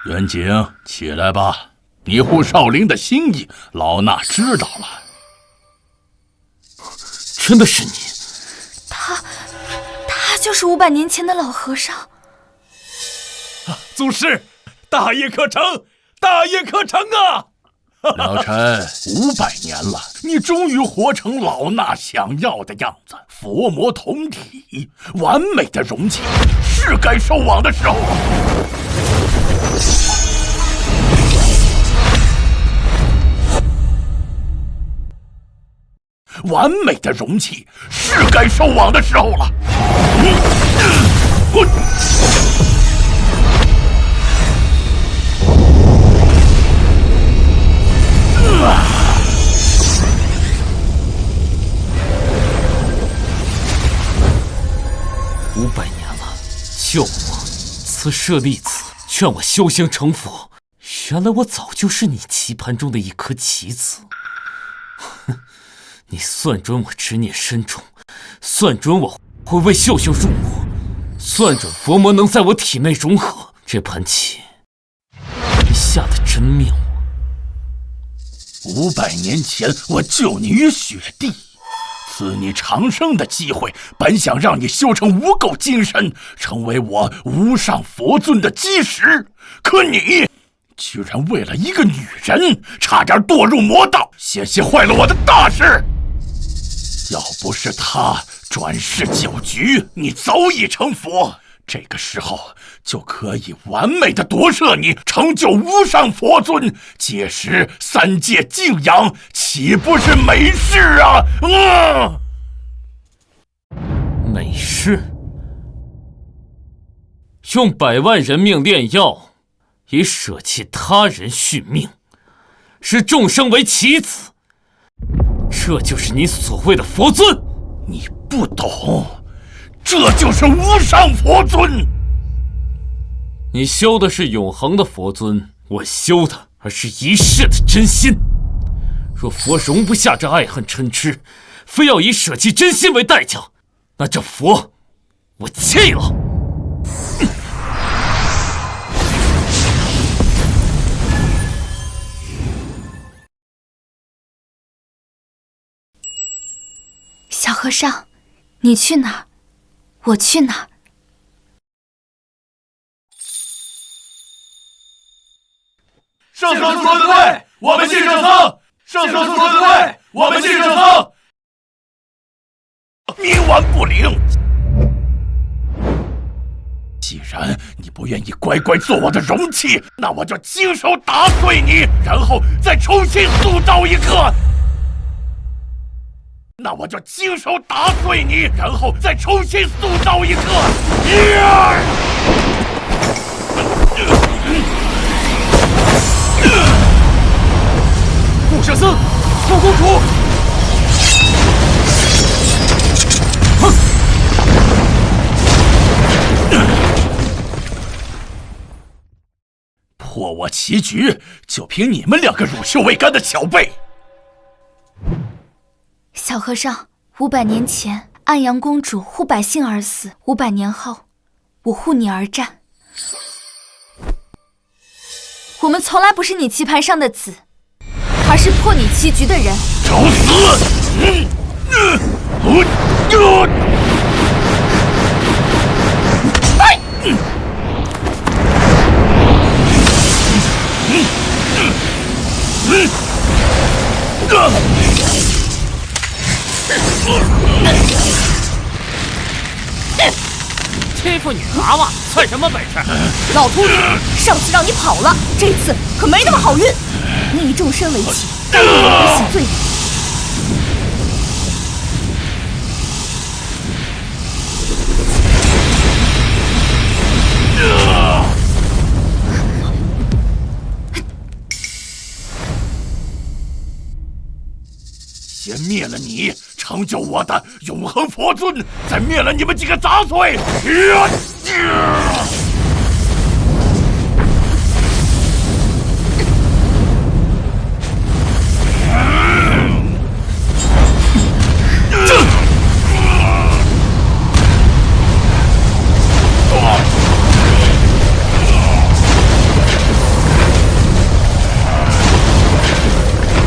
Speaker 3: 元景，起来吧，你护少林的心意，老衲知道了。
Speaker 2: 真的是你？
Speaker 1: 他就是500年前的老和尚。
Speaker 4: 祖师，大业可成，大业可成啊！
Speaker 3: 老臣500年了，你终于活成老衲想要的样子，佛魔同体，完美的融气，是该收网的时候了。完美的容器，是该收网的时候了。
Speaker 2: 500年了，救我，赐舍利子，劝我修行成佛。原来我早就是你棋盘中的一颗棋子。哼！你算准我执念深重，算准我会为秀秀入魔，算准佛魔能在我体内融合，这盘棋你下得真妙啊
Speaker 3: ！500年前我救你于雪地，赐你长生的机会，本想让你修成无垢金身，成为我无上佛尊的基石，可你居然为了一个女人，差点堕入魔道，险些坏了我的大事。要不是他转世救局，你早已成佛，这个时候就可以完美的夺舍你，成就无上佛尊，届时3界敬仰，岂不是美事啊？
Speaker 2: 美事？用100万人命炼药，以舍弃他人续命，视众生为棋子，这就是你所谓的佛尊？
Speaker 3: 你不懂，这就是无上佛尊。
Speaker 2: 你修的是永恒的佛尊，我修的而是一世的真心。若佛容不下这爱恨嗔痴，非要以舍弃真心为代价，那这佛我弃了。
Speaker 1: 小和尚，你去哪儿，我去哪儿。
Speaker 3: 圣僧说的对，我们信圣僧。圣僧说的对，我们信圣僧。冥顽不灵。既然你不愿意乖乖做我的容器，那我就亲手打碎你，然后再重新塑造一个。那我就亲手打碎你，然后再重新塑造一个。
Speaker 12: 顾舍僧，顾公主。哼！
Speaker 3: 我棋局，就凭你们两个乳臭未干的小辈！
Speaker 1: 小和尚，500年前安阳公主护百姓而死，500年后，我护你而战。我们从来不是你棋盘上的子，而是破你棋局的人。
Speaker 3: 找死！
Speaker 11: 欺负女娃娃算什么本事？
Speaker 8: 老秃驴，上次让你跑了，这次可没那么好运。你以众生为棋，该为我而洗罪。
Speaker 3: 先灭了你，成就我的永恒佛尊，再灭了你们几个杂碎！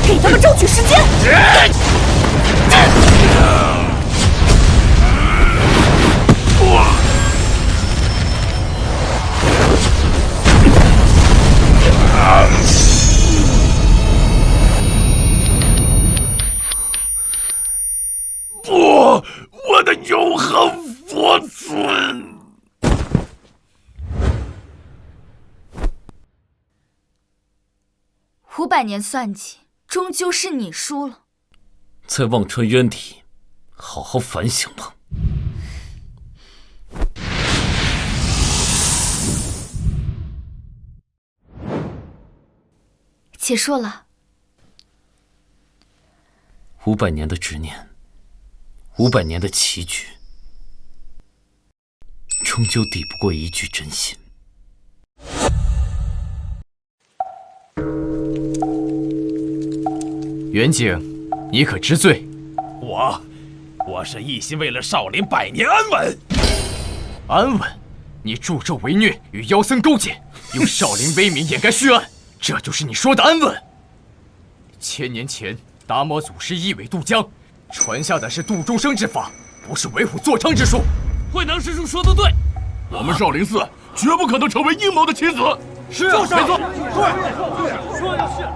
Speaker 8: 给他们争取时间。
Speaker 3: 不，我的永恒佛尊
Speaker 1: ！500年算计，终究是你输了。
Speaker 2: 在忘川渊底，好好反省吧。
Speaker 1: 结束了。
Speaker 2: 500年的执念，500年的棋局，终究抵不过一句真心。
Speaker 9: 元景，你可知罪？
Speaker 6: 我是一心为了少林百年安稳。
Speaker 9: 安稳？你助纣为虐，与妖僧勾结，用少林威名掩盖血案，这就是你说的安稳？1000年前，达摩祖师一苇渡江，传下的是度众生之法，不是为虎作伥之术。
Speaker 11: 慧能师叔说的对，
Speaker 3: 我们少林寺绝不可能成为阴谋的棋子。
Speaker 12: 是啊，没错，
Speaker 11: 对，说的是。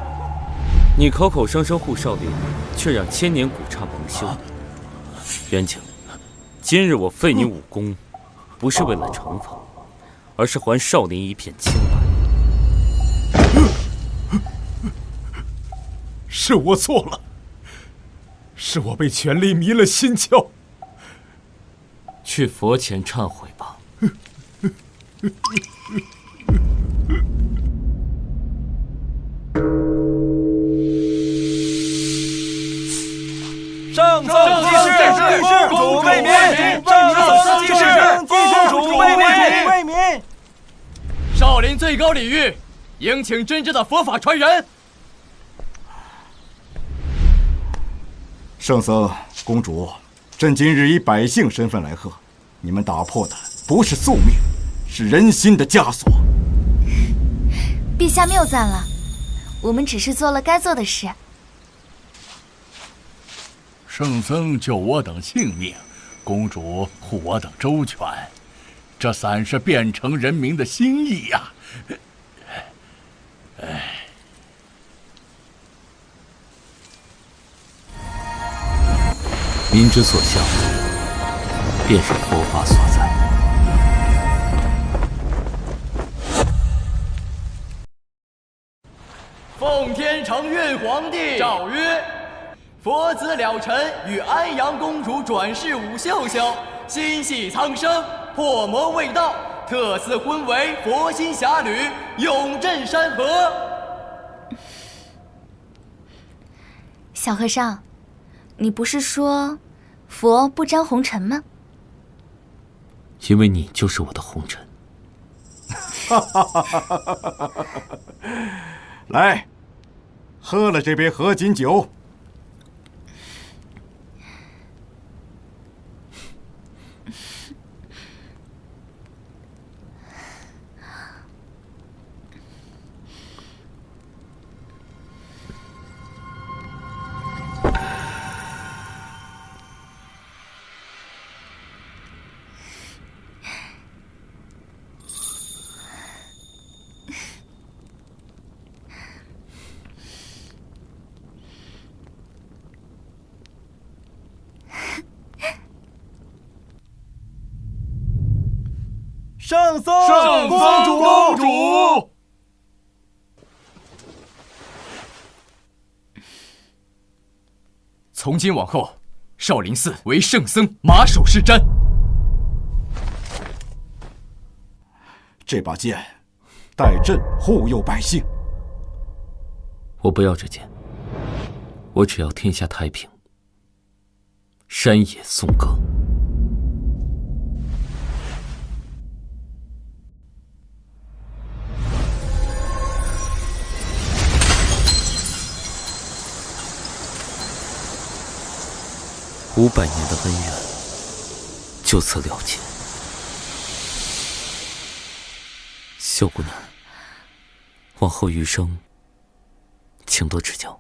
Speaker 2: 你口口声声护少林，却让千年古刹蒙羞。元景，今日我废你武功，不是为了惩罚，而是还少林一片清白。
Speaker 6: 是我错了，是我被权力迷了心窍。
Speaker 2: 去佛前忏悔吧。
Speaker 6: 圣僧济世，公主为民。圣僧济世，公主为民。
Speaker 9: 少林最高礼遇，迎请真正的佛法传人。
Speaker 5: 圣僧、公主，朕今日以百姓身份来贺，你们打破的不是宿命，是人心的枷锁。
Speaker 1: 陛下谬赞了，我们只是做了该做的事。
Speaker 3: 圣僧救我等性命，公主护我等周全，这算是变成人民的心意呀！
Speaker 2: 民之所向，便是佛法所在。
Speaker 9: 奉天承运皇帝诏曰：佛子了尘与安阳公主转世舞秀秀，心系苍生，破魔卫道，特赐婚为佛心侠侣，永镇山河。
Speaker 1: 小和尚，你不是说佛不沾红尘吗？
Speaker 2: 因为你就是我的红尘。
Speaker 5: 来，喝了这杯合卺酒。
Speaker 3: 圣宗公主，
Speaker 9: 从今往后，少林寺为圣僧马首是瞻。
Speaker 5: 这把剑，待朕护佑百姓。
Speaker 2: 我不要这剑，我只要天下太平，山野颂歌。500年的恩怨就此了结。萧姑娘，往后余生请多指教。